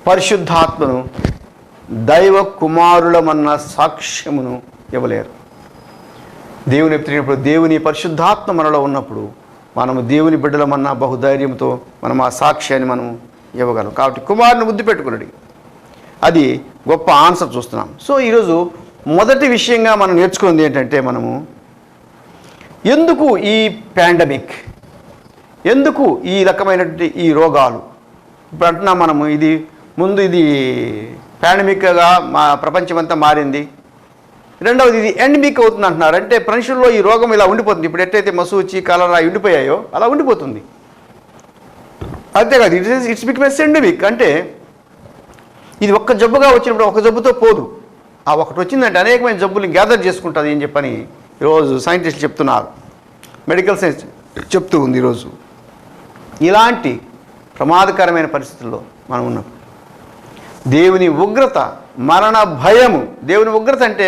పరిశుద్ధాత్మను, దైవ కుమారులమన్న సాక్ష్యమును ఇవ్వలేరు. దేవుని వైపు తిరిగినప్పుడు దేవుని పరిశుద్ధాత్మ మనలో ఉన్నప్పుడు మనము దేవుని బిడ్డలమన్న బహుధైర్యంతో మనం ఆ సాక్ష్యాన్ని మనం ఇవ్వగలం. కాబట్టి కుమారుని ముద్దు పెట్టుకున్నాడు. అది గొప్ప ఆన్సర్ చూస్తున్నాం. సో ఈరోజు మొదటి విషయంగా మనం నేర్చుకున్నది ఏంటంటే మనము ఎందుకు ఈ పాండమిక్, ఎందుకు ఈ రకమైనటువంటి ఈ రోగాలు ఇప్పుడు అంటున్నాం మనము. ఇది పాండమిక్గా ప్రపంచమంతా మారింది. రెండవది ఇది ఎండమిక్ అవుతుంది అంటున్నారు. అంటే మనుషుల్లో ఈ రోగం ఇలా ఉండిపోతుంది. ఇప్పుడు ఎట్లయితే మసూచి, కలరా ఉండిపోయాయో అలా ఉండిపోతుంది. అంతేకాదు ఇట్స్ బికమ్ ఎండమిక్. అంటే ఇది ఒక్క జబ్బుగా వచ్చినప్పుడు ఒక జబ్బుతో పోదు. ఆ ఒకటి వచ్చిందంటే అనేకమైన జబ్బులు గ్యాదర్ చేసుకుంటుంది అని చెప్పని ఈరోజు సైంటిస్టులు చెప్తున్నారు, మెడికల్ సైన్స్ చెప్తూ ఉంది. ఈరోజు ఇలాంటి ప్రమాదకరమైన పరిస్థితుల్లో మనం ఉన్నాం. దేవుని ఉగ్రత, మరణ భయము. దేవుని ఉగ్రత అంటే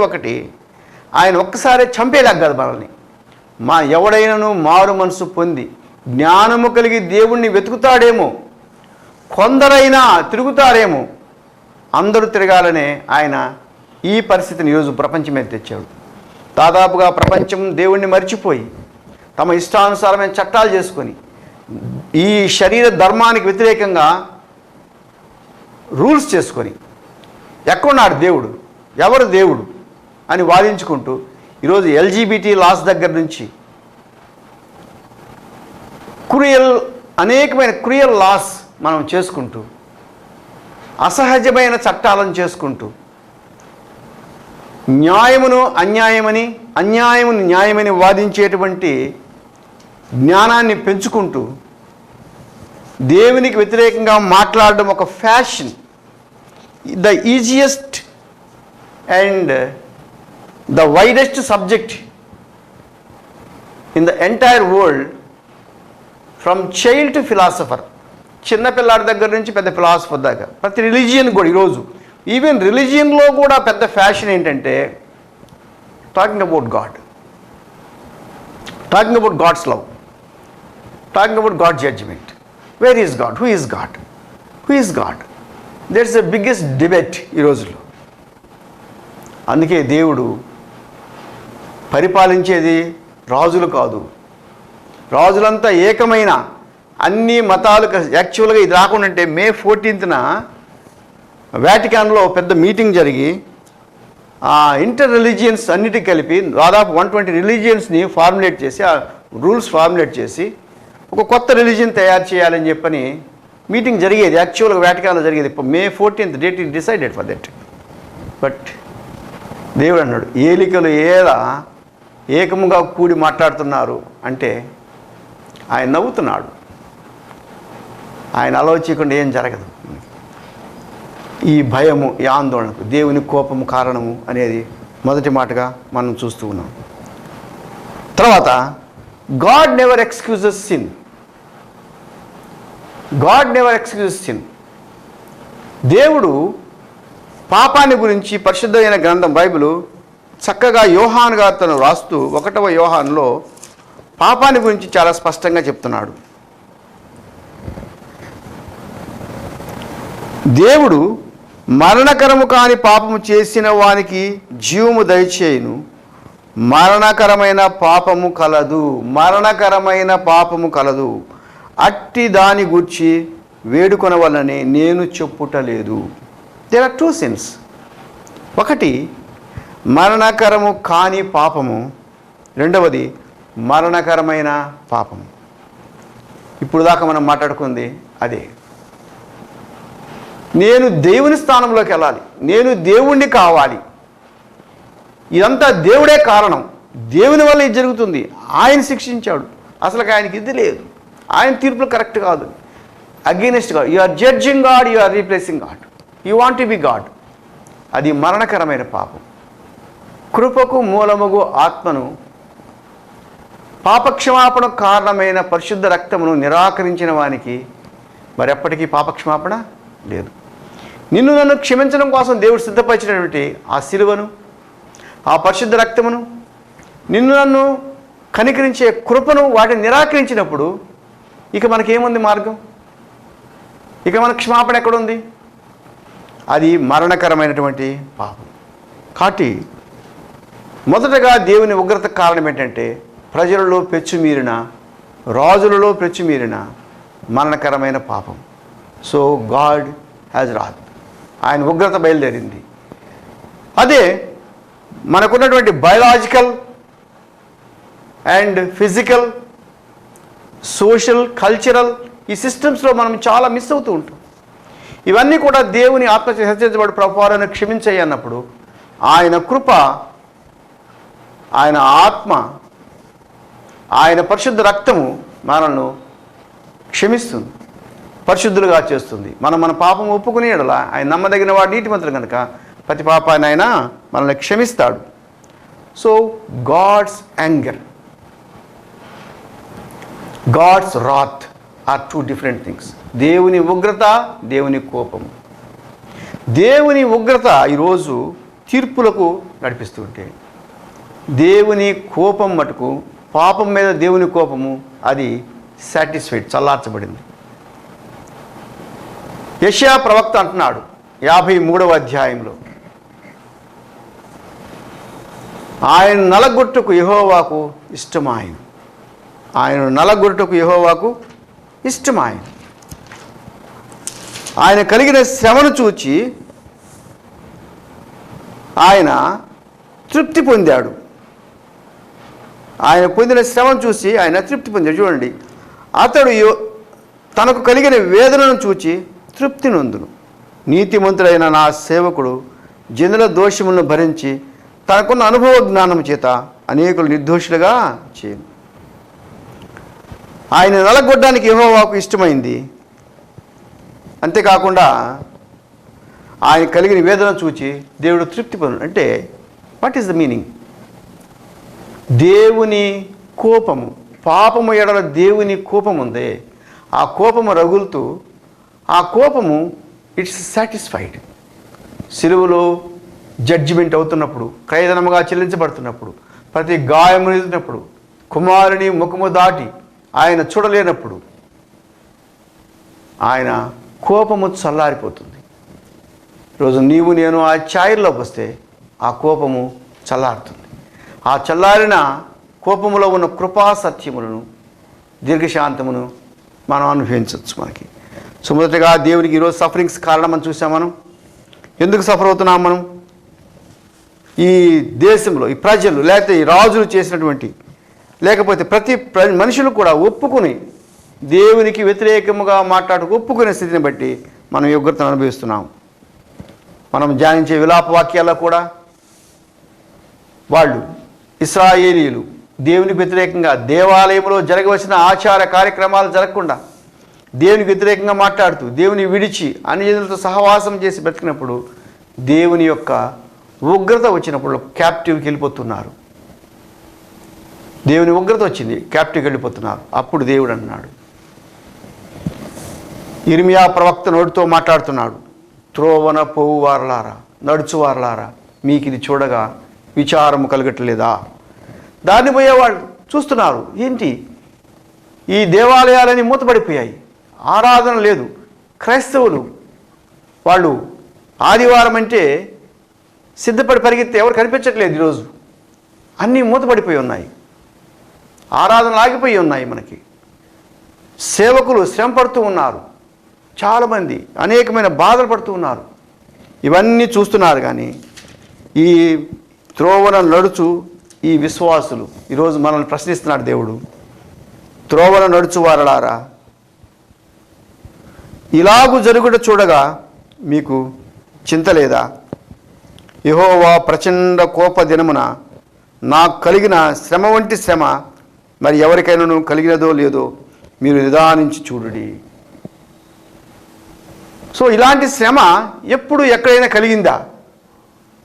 ఒకటి ఆయన ఒక్కసారే చంపేలాగదు మనల్ని. ఎవడైనాను మారు మనసు పొంది జ్ఞానము కలిగి దేవుణ్ణి వెతుకుతాడేమో, కొందరైనా తిరుగుతారేమో. అందరూ తిరగాలనే ఆయన ఈ పరిస్థితిని ఈరోజు ప్రపంచం మీద తెచ్చాడు. దాదాపుగా ప్రపంచం దేవుణ్ణి మర్చిపోయి తమ ఇష్టానుసారమైన చట్టాలు చేసుకొని ఈ శరీర ధర్మానికి వ్యతిరేకంగా రూల్స్ చేసుకొని ఎక్కడున్నాడు దేవుడు, ఎవరు దేవుడు అని వాదించుకుంటూ ఈరోజు ఎల్జీబీటీ లాస్ దగ్గర నుంచి అనేకమైన క్రూయల్ లాస్ మనం చేసుకుంటూ, అసహజమైన చట్టాలను చేసుకుంటూ, న్యాయమును అన్యాయమని, అన్యాయమును న్యాయమని వాదించేటువంటి జ్ఞానాన్ని పెంచుకుంటూ దేవునికి వ్యతిరేకంగా మాట్లాడడం ఒక fashion. The easiest and the widest subject in the entire world, from child to philosopher. చిన్నపిల్లాడి దగ్గర నుంచి పెద్ద ఫిలాసఫర్ దాకా ప్రతి రిలీజియన్ కూడా ఈరోజు ఈవెన్ రిలీజియన్లో కూడా పెద్ద ఫ్యాషన్ ఏంటంటే talking about God, talking about God's love, talking about God judgement. Where is God, who is God, who is God? That's the biggest debate ఈ రోజుల్లో. అందుకే దేవుడు పరిపాలించేది రాజులు కాదు, రాజులంతా ఏకమైన అన్ని మతాలు. యాక్చువల్గా ఇది రాకుండా అంటే May 14th వాటికాన్లో పెద్ద మీటింగ్ జరిగి ఇంటర్ రిలీజియన్స్ అన్నిటికీ కలిపి దాదాపు 120 రిలీజియన్స్ని ఫార్ములేట్ చేసి, ఆ రూల్స్ ఫార్ములేట్ చేసి ఒక కొత్త రిలీజియన్ తయారు చేయాలని చెప్పని మీటింగ్ జరిగేది. యాక్చువల్గా వాటికాన్లో జరిగేది. May 14th date is decided for that. But దేవుడు అన్నాడు, ఏలికలు ఏలా ఏకముగా కూడి మాట్లాడుతున్నారు అంటే ఆయన నవ్వుతున్నాడు. ఆయన ఆలోచించకుండా ఏం జరగదు. ఈ భయము, ఈ ఆందోళనకు దేవుని కోపము కారణము అనేది మొదటి మాటగా మనం చూస్తూ ఉన్నాం. తర్వాత God never excuses sin. God never excuses sin. దేవుడు పాపాన్ని గురించి పరిశుద్ధమైన గ్రంథం బైబిల్ చక్కగా యోహాను గారు తను రాస్తూ 1వ యోహానులో పాపాన్ని గురించి చాలా స్పష్టంగా చెప్తున్నాడు. దేవుడు మరణకరము కాని పాపము చేసిన వానికి జీవము దయచేయును, మరణకరమైన పాపము కలదు, మరణకరమైన పాపము కలదు, అట్టి దాని గూర్చి వేడుకొనవలనని నేను చెప్పుటలేదు. There are 2 since. ఒకటి మరణకరము కాని పాపము, రెండవది మరణకరమైన పాపము. ఇప్పుడు దాకా మనం మాట్లాడుకుంది అదే. నేను దేవుని స్థానంలోకి వెళ్ళాలి, నేను దేవుణ్ణి కావాలి. ఇదంతా దేవుడే కారణం, దేవుని వల్ల ఇది జరుగుతుంది. ఆయన శిక్షించాడు, అసలు ఆయనకి ఇది లేదు, ఆయన తీర్పులు కరెక్ట్ కాదు, against God. You are judging God, you are replacing God, you want to be God. అది మరణకరమైన పాపం. కృపకు మూలముగు ఆత్మను, పాపక్షమాపణ కారణమైన పరిశుద్ధ రక్తమును నిరాకరించిన వానికి మరి ఎప్పటికీ పాపక్షమాపణ లేదు. నిన్ను నన్ను క్షమించడం కోసం దేవుడు సిద్ధపరిచినటువంటి ఆ శిలువను, ఆ పరిశుద్ధ రక్తమును, నిన్ను నన్ను కనికరించే కృపను వాటిని నిరాకరించినప్పుడు ఇక మనకేముంది మార్గం? ఇక మన క్షమాపణ ఎక్కడుంది? అది మరణకరమైనటువంటి పాపం. కాబట్టి మొదటగా దేవుని ఉగ్రత కారణం ఏంటంటే ప్రజలలో పెచ్చుమీరిన, రాజులలో పెచ్చుమీరిన మరణకరమైన పాపం. సో గాడ్ హ్యాజ్ రాత్, ఆయన ఉగ్రత బయలుదేరింది. అదే మనకున్నటువంటి biological and physical, social, cultural ఈ సిస్టమ్స్లో మనం చాలా మిస్ అవుతూ ఉంటాం. ఇవన్నీ కూడా దేవుని ఆత్మ హెచ్చరించబడి ప్రభువారను క్షమించాయి అన్నప్పుడు ఆయన కృప, ఆయన ఆత్మ, ఆయన పరిశుద్ధ రక్తము మనల్ని క్షమిస్తుంది, పరిశుద్ధులుగా చేస్తుంది. మనం మన పాపం ఒప్పుకునే యెడల ఆయన నమ్మదగిన వాడు, నీతిమంతుడు కనుక ప్రతి పాపాన్ని ఆయన మనల్ని క్షమిస్తాడు. So God's anger, God's wrath are two different things. దేవుని ఉగ్రత, దేవుని కోపము. దేవుని ఉగ్రత ఈరోజు తీర్పులకు నడిపిస్తుంటే, దేవుని కోపం మటుకు, పాపం మీద దేవుని కోపము అది సాటిస్ఫైడ్, చల్లార్చబడింది. యెషయా ప్రవక్త అంటున్నాడు 53వ అధ్యాయంలో, ఆయన నలగొట్టుకు యెహోవాకు ఇష్టమాయను, ఆయన నలగొట్టుకు యెహోవాకు ఇష్టమాయను. ఆయన కలిగిన శ్రమను చూచి ఆయన తృప్తి పొందాడు. ఆయన పొందిన శ్రమను చూసి ఆయన తృప్తి పొందాడు. చూడండి, అతడు తనకు కలిగిన వేదనను చూచి తృప్తి నొందును. నీతిమంతుడైన నా సేవకుడు జనుల దోషములను భరించి తనకున్న అనుభవ జ్ఞానం చేత అనేకులు నిర్దోషులుగా చేయను. ఆయన నలగొడ్డానికి యెహోవాకు ఇష్టమైంది. అంతేకాకుండా ఆయన కలిగిన వేదన చూచి దేవుడు తృప్తి పొందు. అంటే వాట్ ఈస్ ద మీనింగ్? దేవుని కోపము, పాపము ఎడల దేవుని కోపం ఉందే, ఆ కోపము రగులుతూ, ఆ కోపము ఇట్స్ సాటిస్ఫైడ్. సిలువలో జడ్జిమెంట్ అవుతున్నప్పుడు, క్రయధనముగా చెల్లించబడుతున్నప్పుడు, ప్రతి గాయము నిలిచినప్పుడు, కుమారుని ముఖము దాటి ఆయన చూడలేనప్పుడు ఆయన కోపము చల్లారిపోతుంది. ఈరోజు నీవు నేను ఆ ఛాయల్లోకి వస్తే ఆ కోపము చల్లారుతుంది. ఆ చల్లారిన కోపములో ఉన్న కృపా సత్యములను, దీర్ఘశాంతమును మనం అనుభవించవచ్చు. మనకి సో మొదటగా దేవునికి ఈరోజు సఫరింగ్స్ కారణం అని చూసాం. మనం ఎందుకు సఫర్ అవుతున్నాం? మనం ఈ దేశంలో ఈ ప్రజలు, లేకపోతే ఈ రాజులు చేసినటువంటి, లేకపోతే ప్రతి మనుషులు కూడా ఒప్పుకుని దేవునికి వ్యతిరేకముగా ఒప్పుకునే స్థితిని బట్టి మనం ఈ ఉగ్రతను అనుభవిస్తున్నాం. మనం ధ్యానించే విలాప వాక్యాల్లో కూడా వాళ్ళు ఇశ్రాయేలీయులు దేవునికి వ్యతిరేకంగా దేవాలయంలో జరగవలసిన ఆచార కార్యక్రమాలు జరగకుండా దేవునికి వ్యతిరేకంగా మాట్లాడుతూ, దేవుని విడిచి అన్ని జనులతో సహవాసం చేసి బ్రతికినప్పుడు దేవుని యొక్క ఉగ్రత వచ్చినప్పుడు క్యాప్టివ్కి వెళ్ళిపోతున్నారు. దేవుని ఉగ్రత వచ్చింది, క్యాప్టివ్కి వెళ్ళిపోతున్నారు. అప్పుడు దేవుడు అన్నాడు, ఇర్మియా ప్రవక్త నోటితో మాట్లాడుతున్నాడు, త్రోవన పోవు వారలారా, నడుచువారలారా, మీకు ఇది చూడగా విచారము కలగట్లేదా? దాన్ని పోయేవాళ్ళు చూస్తున్నారు, ఏంటి ఈ దేవాలయాలని మూతపడిపోయాయి, ఆరాధన లేదు. క్రైస్తవులు వాళ్ళు ఆదివారం అంటే సిద్ధపడి పరిగెత్తే ఎవరు కనిపించట్లేదు. ఈరోజు అన్నీ మూతపడిపోయి ఉన్నాయి, ఆరాధనలు ఆగిపోయి ఉన్నాయి. మనకి సేవకులు శ్రమ పడుతూ ఉన్నారు, చాలామంది అనేకమైన బాధలు పడుతూ ఉన్నారు. ఇవన్నీ చూస్తున్నారు. కానీ ఈ త్రోవన నడుచు ఈ విశ్వాసులు ఈరోజు మనల్ని ప్రశ్నిస్తున్నాడు దేవుడు. త్రోవన నడుచు వారలారా, ఇలాగు జరుగుట చూడగా మీకు చింత లేదా? యెహోవా ప్రచండ కోప దినమున నాకు కలిగిన శ్రమ వంటి శ్రమ మరి ఎవరికైనాను కలిగినదో లేదో మీరు నిదానించి చూడుడి. సో ఇలాంటి శ్రమ ఎప్పుడు ఎక్కడైనా కలిగిందా?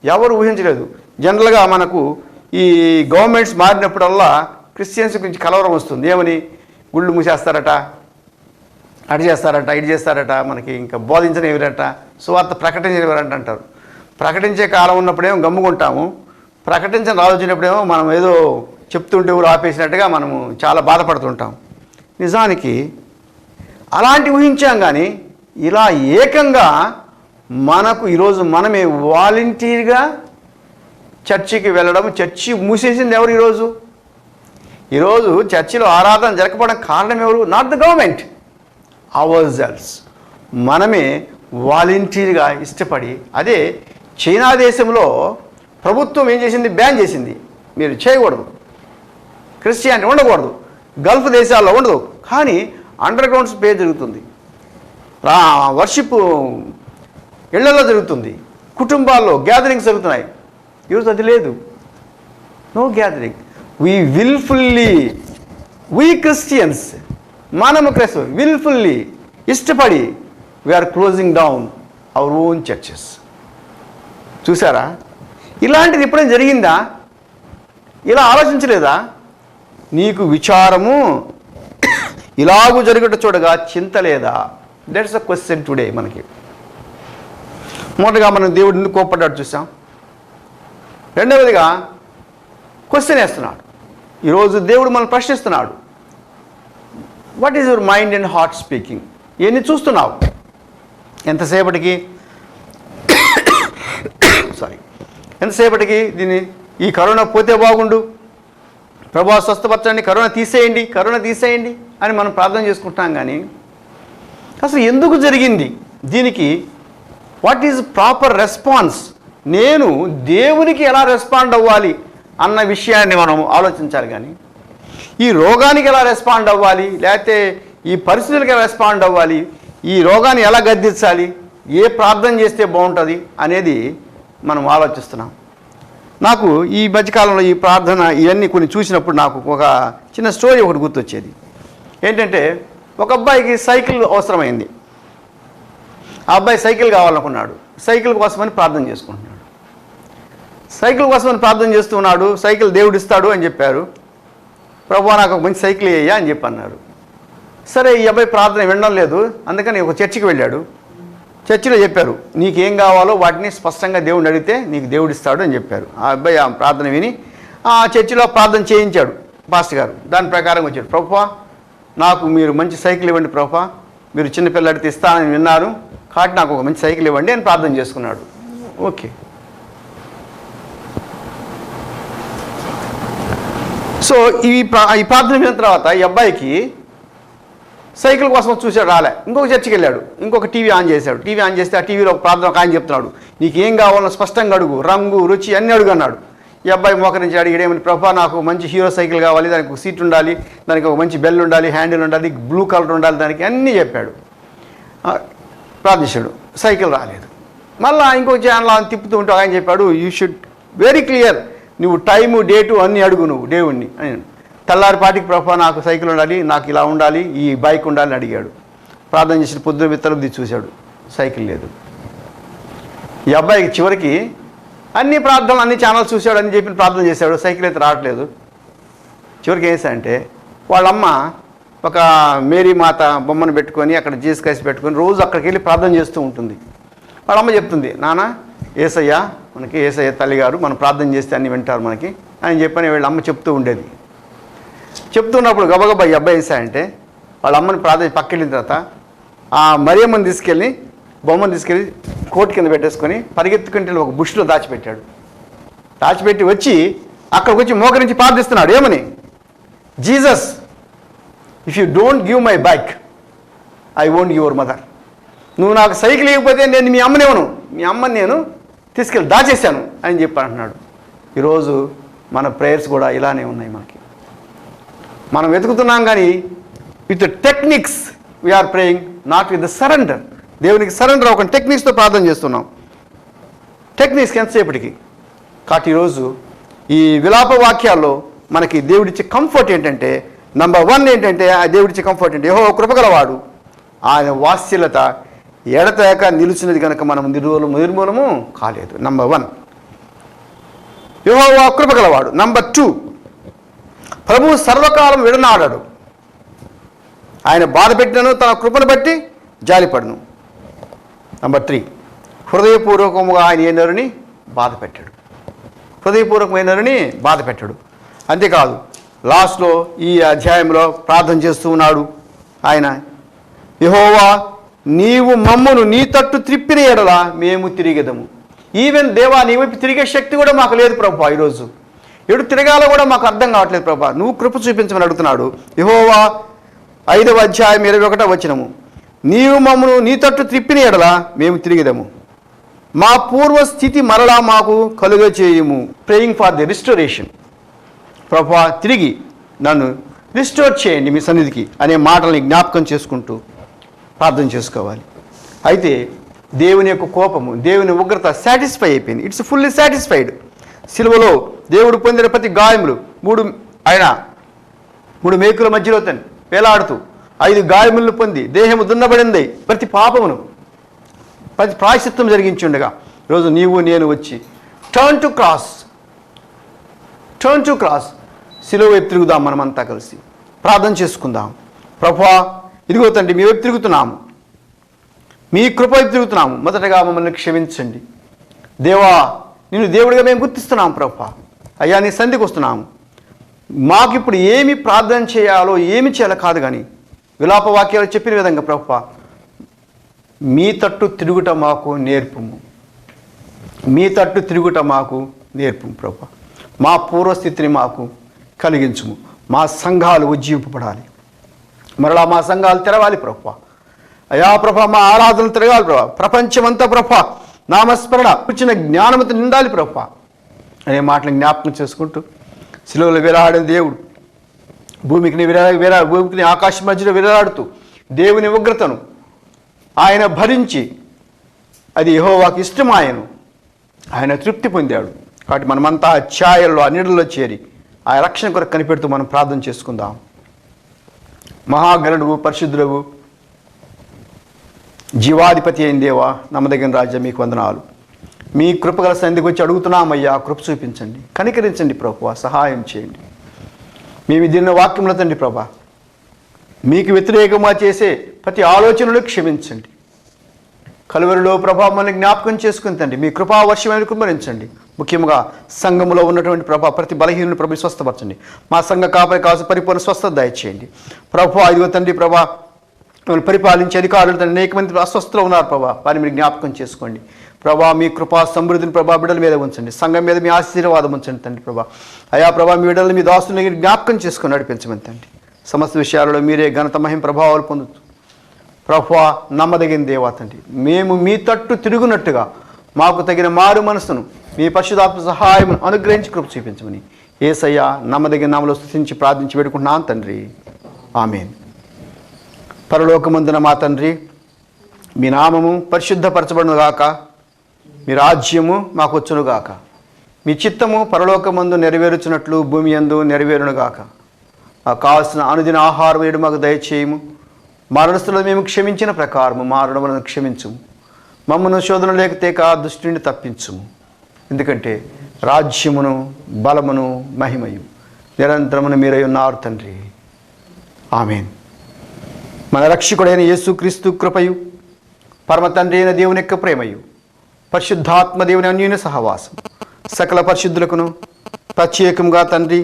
ఎవరు ఊహించలేదు. జనరల్గా మనకు ఈ గవర్నమెంట్స్ మారినప్పుడల్లా క్రిస్టియన్స్ గురించి కలవరం వస్తుంది. ఏమని? గుళ్ళు మూసేస్తారట, అటు చేస్తారట, ఇటు చేస్తారట, మనకి ఇంకా బోధించని ఎవరట, సువార్త ప్రకటించని ఎవరంట అంటారు. ప్రకటించే కాలం ఉన్నప్పుడేమో గమ్ముకుంటాము, ప్రకటించని ఆలోచనప్పుడేమో మనం ఏదో చెప్తుంటే ఊరు ఆపేసినట్టుగా మనము చాలా బాధపడుతుంటాం. నిజానికి అలాంటి ఊహించాం, కానీ ఇలా ఏకంగా మనకు ఈరోజు మనమే వాలంటీర్గా చర్చికి వెళ్ళడం, చర్చి మూసేసింది ఎవరు? ఈరోజు చర్చిలో ఆరాధన జరగకపోవడం కారణం ఎవరు? Not the government, ourselves. మనమే వాలంటీర్గా ఇష్టపడి, అదే చైనా దేశంలో ప్రభుత్వం ఏం చేసింది? బ్యాన్ చేసింది, మీరు చేయకూడదు, క్రిస్టియానిటీ ఉండకూడదు, గల్ఫ్ దేశాల్లో ఉండదు. కానీ అండర్ గ్రౌండ్ స్పేస్ జరుగుతుంది, వర్షిప్ ఇళ్లలో జరుగుతుంది, కుటుంబాల్లో గ్యాదరింగ్స్ జరుగుతున్నాయి. ఈరోజు అది లేదు, నో గ్యాదరింగ్. వీ క్రిస్టియన్స్, మనము క్రైస్తవులు విల్ఫుల్లీ ఇష్టపడి we are closing down our own churches. చూసారా? ఇలాంటిది ఎప్పుడైనా జరిగిందా? ఇలా ఆలోచించలేదా? నీకు విచారము ఇలాగూ జరుగుట చూడగా చింత లేదా? That's a question today. మనకి మొదటగా మనం దేవుడు ఎందుకు కోప్పడ్డాడు చూసాం. రెండవదిగా క్వశ్చన్ వేస్తున్నాడు. ఈరోజు దేవుడు మనం ప్రశ్నిస్తున్నాడు. What is your mind and heart speaking? ఇవన్నీ చూస్తున్నావు ఎంతసేపటికి దీన్ని ఈ కరోనా పోతే బాగుండు, ప్రభువా స్వస్థపరచండి, కరోనా తీసేయండి అని మనం ప్రార్థన చేసుకుంటాం. కానీ అసలు ఎందుకు జరిగింది దీనికి? What is proper response? నేను దేవునికి ఎలా రెస్పాండ్ అవ్వాలి అన్న విషయాన్ని మనం ఆలోచించాలి. కానీ ఈ రోగానికి ఎలా రెస్పాండ్ అవ్వాలి, లేకపోతే ఈ పరిస్థితులకు ఎలా రెస్పాండ్ అవ్వాలి, ఈ రోగాన్ని ఎలా గద్దించాలి, ఏ ప్రార్థన చేస్తే బాగుంటుంది అనేది మనం ఆలోచిస్తున్నాం. నాకు ఈ మధ్యకాలంలో ఈ ప్రార్థన ఇవన్నీ కొన్ని చూసినప్పుడు నాకు ఒక చిన్న స్టోరీ ఒకటి గుర్తొచ్చేది. ఏంటంటే, ఒక అబ్బాయికి సైకిల్ అవసరమైంది. ఆ అబ్బాయి సైకిల్ కావాలనుకున్నాడు. సైకిల్ కోసమని ప్రార్థన చేసుకుంటున్నాడు. సైకిల్ కోసమని ప్రార్థన చేస్తున్నాడు. సైకిల్ దేవుడు ఇస్తాడు అని చెప్పారు. ప్రభువా నాకు ఒక మంచి సైకిల్ వేయ్యా అని చెప్పి అన్నారు. సరే, ఈ అబ్బాయి ప్రార్థన వినడం లేదు. అందుకని ఒక చర్చికి వెళ్ళాడు. చర్చిలో చెప్పారు, నీకేం కావాలో వాటిని స్పష్టంగా దేవుడిని అడిగితే నీకు దేవుడు ఇస్తాడు అని చెప్పారు. ఆ అబ్బాయి ఆ ప్రార్థన విని ఆ చర్చిలో ప్రార్థన చేయించాడు పాస్టర్ గారు. దాని ప్రకారం వచ్చాడు. ప్రభువా నాకు మీరు మంచి సైకిల్ ఇవ్వండి, ప్రభువా మీరు చిన్నపిల్లడితే ఇస్తానని విన్నారు కాబట్టి నాకు ఒక మంచి సైకిల్ ఇవ్వండి అని ప్రార్థన చేసుకున్నాడు. ఓకే. సో ఈ ప్రార్థన విన్న తర్వాత ఈ అబ్బాయికి సైకిల్ కోసం చూశాడు, రాలే. ఇంకొక చర్చికి వెళ్ళాడు. ఇంకొక టీవీ ఆన్ చేశాడు. టీవీ ఆన్ చేస్తే ఆ టీవీలో ఒక ప్రార్థన ఆయన చెప్తున్నాడు, నీకు ఏం కావాలో స్పష్టంగా అడుగు, రంగు రుచి అన్నీ అడుగు అన్నాడు. ఈ అబ్బాయి మోకరించి అడిగేమని, ప్రభా నాకు మంచి హీరో సైకిల్ కావాలి, దానికి ఒక సీట్ ఉండాలి, దానికి ఒక మంచి బెల్ ఉండాలి, హ్యాండిల్ ఉండాలి, బ్లూ కలర్ ఉండాలి, దానికి అన్నీ చెప్పాడు. ప్రార్థించాడు. సైకిల్ రాలేదు. మళ్ళీ ఇంకొక ఛానల్ అని తిప్పుతూ ఉంటూ ఆయన చెప్పాడు, యూ షుడ్ వెరీ క్లియర్, నువ్వు టైము డేటు అన్నీ అడుగు నువ్వు దేవుణ్ణి అని. తెల్లారిపాటికి ప్రభా నాకు సైకిల్ ఉండాలి, నాకు ఇలా ఉండాలి, ఈ బైక్ ఉండాలని అడిగాడు. ప్రార్థన చేసిన పొద్దున విత్తనం చూశాడు, సైకిల్ లేదు. ఈ అబ్బాయికి చివరికి అన్ని ప్రార్థనలు అన్ని ఛానల్స్ చూశాడు అని చెప్పి ప్రార్థన చేశాడు, సైకిల్ అయితే రావట్లేదు. చివరికి ఏం చేశాడంటే, వాళ్ళమ్మ ఒక మేరీ మాత బొమ్మను పెట్టుకొని అక్కడ జీసస్ క్రైస్ట్ పెట్టుకొని రోజు అక్కడికి వెళ్ళి ప్రార్థన చేస్తూ ఉంటుంది. వాళ్ళమ్మ చెప్తుంది, నాన్న యేసయ్య మనకి యేసయ్య తల్లిగారు మనం ప్రార్థన చేస్తే అన్ని వింటారు మనకి అని చెప్పని వీళ్ళ అమ్మ చెప్తూ ఉండేది. చెప్తున్నప్పుడు గబగబా ఈ అబ్బాయి వేసాయంటే వాళ్ళ అమ్మని ప్రార్థన పక్కెళ్ళిన తర్వాత ఆ మరియమ్మని తీసుకెళ్ళి బొమ్మను తీసుకెళ్ళి కోట్ కింద పెట్టేసుకొని పరిగెత్తుకుంటే ఒక బుష్లో దాచిపెట్టాడు. దాచిపెట్టి వచ్చి అక్కడికి వచ్చి మోకరించి ప్రార్థిస్తున్నాడు. ఏమని? Jesus, if you don't give my bike I won't give your mother. నువ్వు నాకు సైకిల్ ఇవ్వకపోతే నేను మీ అమ్మనేవను, మీ అమ్మని నేను తీసుకెళ్ళి దాచేశాను అని చెప్పి అంటున్నాడు. ఈరోజు మన ప్రేయర్స్ కూడా ఇలానే ఉన్నాయి. మనం వెతుకుతున్నాం కానీ with the techniques we are praying, not with the surrender. దేవునికి సరెండర్ అవ్వకుండా టెక్నిక్స్తో ప్రార్థన చేస్తున్నాం. టెక్నిక్స్కి ఎంతసేపటికి కాబట్టి ఈరోజు ఈ విలాప వాక్యాల్లో మనకి దేవుడిచ్చే కంఫర్ట్ ఏంటంటే, నంబర్ 1 ఏంటంటే, ఆ దేవుడిచ్చే కంఫర్ట్ అంటే యెహోవా కృపగలవాడు, ఆయన వాత్సల్యత ఎడతెగక నిలిచినది కనుక మనం నిర్మూలము కాలేదు. నంబర్ 1 యెహోవా కృపగలవాడు. నంబర్ 2 ప్రభువు సర్వకాలం విడనాడాడు, ఆయన బాధ పెట్టినను తన కృపను బట్టి జాలిపడును. నంబర్ 3 హృదయపూర్వకముగా ఆయన ఏ నరుని బాధ పెట్టాడు, హృదయపూర్వకమైన నరుని బాధ పెట్టాడు. అంతేకాదు లాస్ట్లో ఈ అధ్యాయంలో ప్రార్థన చేస్తూ ఉన్నాడు ఆయన, యెహోవా నీవు మమ్మును నీ తట్టు త్రిప్పిన ఎడల మేము తిరిగెదము. ఈవెన్ దేవా నీ వైపు తిరిగే శక్తి కూడా మాకు లేదు ప్రభా, ఈరోజు ఎడు తిరగాలో కూడా మాకు అర్థం కావట్లేదు ప్రభా, నువ్వు కృప చూపించమని అడుగుతున్నాడు. యెహోవా 5వ అధ్యాయం 21వ వచనము, నీవు మమ్మను నీ తట్టు త్రిప్పిన ఎడల మేము తిరిగెదము, మా పూర్వ స్థితి మరలా మాకు కలుగ చేయము. Praying for the restoration. ప్రభా తిరిగి నన్ను రిస్టోర్ చేయండి మీ సన్నిధికి అనే మాటల్ని జ్ఞాపకం చేసుకుంటూ ప్రార్థన చేసుకోవాలి. అయితే దేవుని యొక్క కోపము, దేవుని ఉగ్రత సాటిస్ఫై అయిపోయింది. It's fully satisfied. సిలువలో దేవుడు పొందిన ప్రతి గాయములు, మూడు మేకుల మధ్యలో తను వేలాడుతూ 5 గాయములను పొంది దేహము దున్నబడింది, ప్రతి పాపమును ప్రతి ప్రాయశ్చిత్తం జరిగించి ఉండగా ఈరోజు నీవు నేను వచ్చి టర్న్ టు క్రాస్ సిలువ వైపు తిరుగుదాం. మనమంతా కలిసి ప్రార్థన చేసుకుందాం. ప్రభువా ఇదిగో తండ్రి మీ వైపు తిరుగుతున్నాము, మీ కృప వైపు తిరుగుతున్నాము, మొదటగా మమ్మల్ని క్షమించండి దేవా, నిన్ను దేవుడిగా మేము గుర్తిస్తున్నాము ప్రభువా. అయ్యా నీ సన్నిధికి వస్తున్నాము, మాకు ఇప్పుడు ఏమి ప్రార్థన చేయాలో ఏమి చేయాలో కాదు, కానీ విలాప వాక్యాలు చెప్పిన విధంగా ప్రభువా మీ తట్టు తిరుగుట మాకు నేర్పుము, మీ తట్టు తిరుగుట మాకు నేర్పుము ప్రభువా. మా పూర్వస్థితిని మాకు కలిగించుము, మా సంఘాలు ఉజ్జీవింపబడాలి, మరలా మా సంఘాలు తెరవాలి ప్రభువా. అయా ప్రభా మా ఆరాధనలు తిరగాలి ప్రభా, ప్రపంచమంతా ప్రభా నామస్మరణ కూర్చున్న జ్ఞానమత నిండాలి ప్రభా అనే మాటలు జ్ఞాపకం చేసుకుంటూ, శిలువలో వేలాడిన దేవుడు భూమికి ఆకాశం మధ్యలో వేలాడుతూ దేవుని ఉగ్రతను ఆయన భరించి అది యెహోవాకి ఇష్టమాయను, ఆయన తృప్తి పొందాడు. కాబట్టి మనమంతా ఆ ఛాయల్లో ఆ నీడల్లో చేరి ఆ రక్షణ కొరకు కనిపెడుతూ మనం ప్రార్థన చేసుకుందాం. మహాగణుడు పరిశుద్ధుడవు జీవాధిపతి అయిన దేవా, నమ్మదగిన రాజ్యం మీకు వందనాలు. మీ కృపగల సన్నిధికి వచ్చి అడుగుతున్నామయ్యా, కృప చూపించండి, కనికరించండి ప్రభువా, సహాయం చేయండి. మేము దీన్ని వాక్యంలో తండ్రి ప్రభా మీకు వ్యతిరేకంగా చేసే ప్రతి ఆలోచనలు క్షమించండి. కలువరిలో ప్రభా మనల్ని జ్ఞాపకం చేసుకుని తండ్రి మీ కృపా వర్షమైన కుమ్మరించండి. ముఖ్యంగా సంఘములో ఉన్నటువంటి ప్రభా ప్రతి బలహీనుని ప్రభు స్వస్థపరచండి. మా సంఘ కాపరి కాసు పరిపూర్ణ స్వస్థత దయచేయండి ప్రభా. ఇదిగో తండ్రి ప్రభా పరిపాలించే అధికారులు తండ్రి అనేక మంది అస్వస్థలో ఉన్నారు ప్రభా, వారిని మీరు జ్ఞాపకం చేసుకోండి ప్రభా. మీ కృపా సమృద్ధిని ప్రభా బిడ్డల మీద ఉంచండి, సంఘం మీద మీ ఆశీర్వాదం ఉంచండి తండ్రి ప్రభా. అయా ప్రభా మీ బిడ్డలు మీ దాసుని జ్ఞాపకం చేసుకొని నడిపించమని తండ్రి. సమస్త విషయాలలో మీరే ఘనత మహిమ ప్రభావాలు పొందుతూ ప్రభువా నమ్మదగిన దేవా తండ్రి, మేము మీ తట్టు తిరుగునట్టుగా మాకు తగిన మారు మనసును మీ పరిశుద్ధాత్మ సహాయం అనుగ్రహించి కృప చూపించమని యేసయ్య నమ్మదగిన నామములో స్తుతించి ప్రార్థించి వేడుకుంటున్నాను తండ్రి, ఆమేన్. పరలోకమందున మా తండ్రి, మీ నామము పరిశుద్ధపరచబడునుగాక, మీ రాజ్యము మాకు వచ్చునుగాక, మీ చిత్తము పరలోకమందు నెరవేరుచున్నట్లు భూమి యందు నెరవేరునుగాక. మాకు కావాల్సిన అనుదిన ఆహారం వేడు మాకు దయచేయము, మా రుణస్తులను మేము క్షమించిన ప్రకారము మా రుణములను క్షమించుము, మమ్మను శోధన లేకతేక దుష్టి నుండి తప్పించుము. ఎందుకంటే రాజ్యమును బలమును మహిమయు నిరంతరమును మీరై ఉన్నారు తండ్రి, ఆమేన్. మన రక్షకుడైన యేసుక్రీస్తు కృపయు పరమ తండ్రి అయిన దేవుని యొక్క ప్రేమయు పరిశుద్ధాత్మ దేవుని అన్యోన్య సహవాసం సకల పరిశుద్ధులకును ప్రత్యేకంగా తండ్రి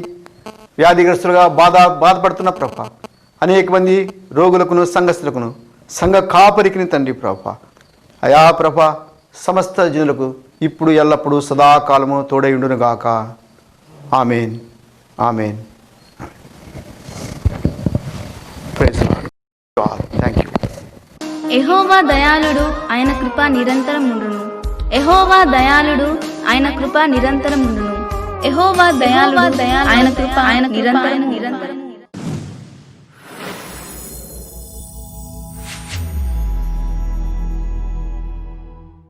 వ్యాధిగ్రస్తులుగా బాధపడుతున్న ప్రభ అనేక మంది రోగులకును సంఘస్థులకును సంఘ కాపరికిని తండ్రి ప్రభ అయా ప్రభ సమస్త జనులకు ఇప్పుడు ఎల్లప్పుడూ సదాకాలము తోడైండునుగాక. ఆమేన్, ఆమేన్. Praise God. Thank you. యెహోవా దయాళుడు, ఆయన కృప నిరంతరం ఉండును. యెహోవా దయాళుడు, ఆయన కృప నిరంతరం ఉండును. యెహోవా దయాళుడు, ఆయన కృప నిరంతరం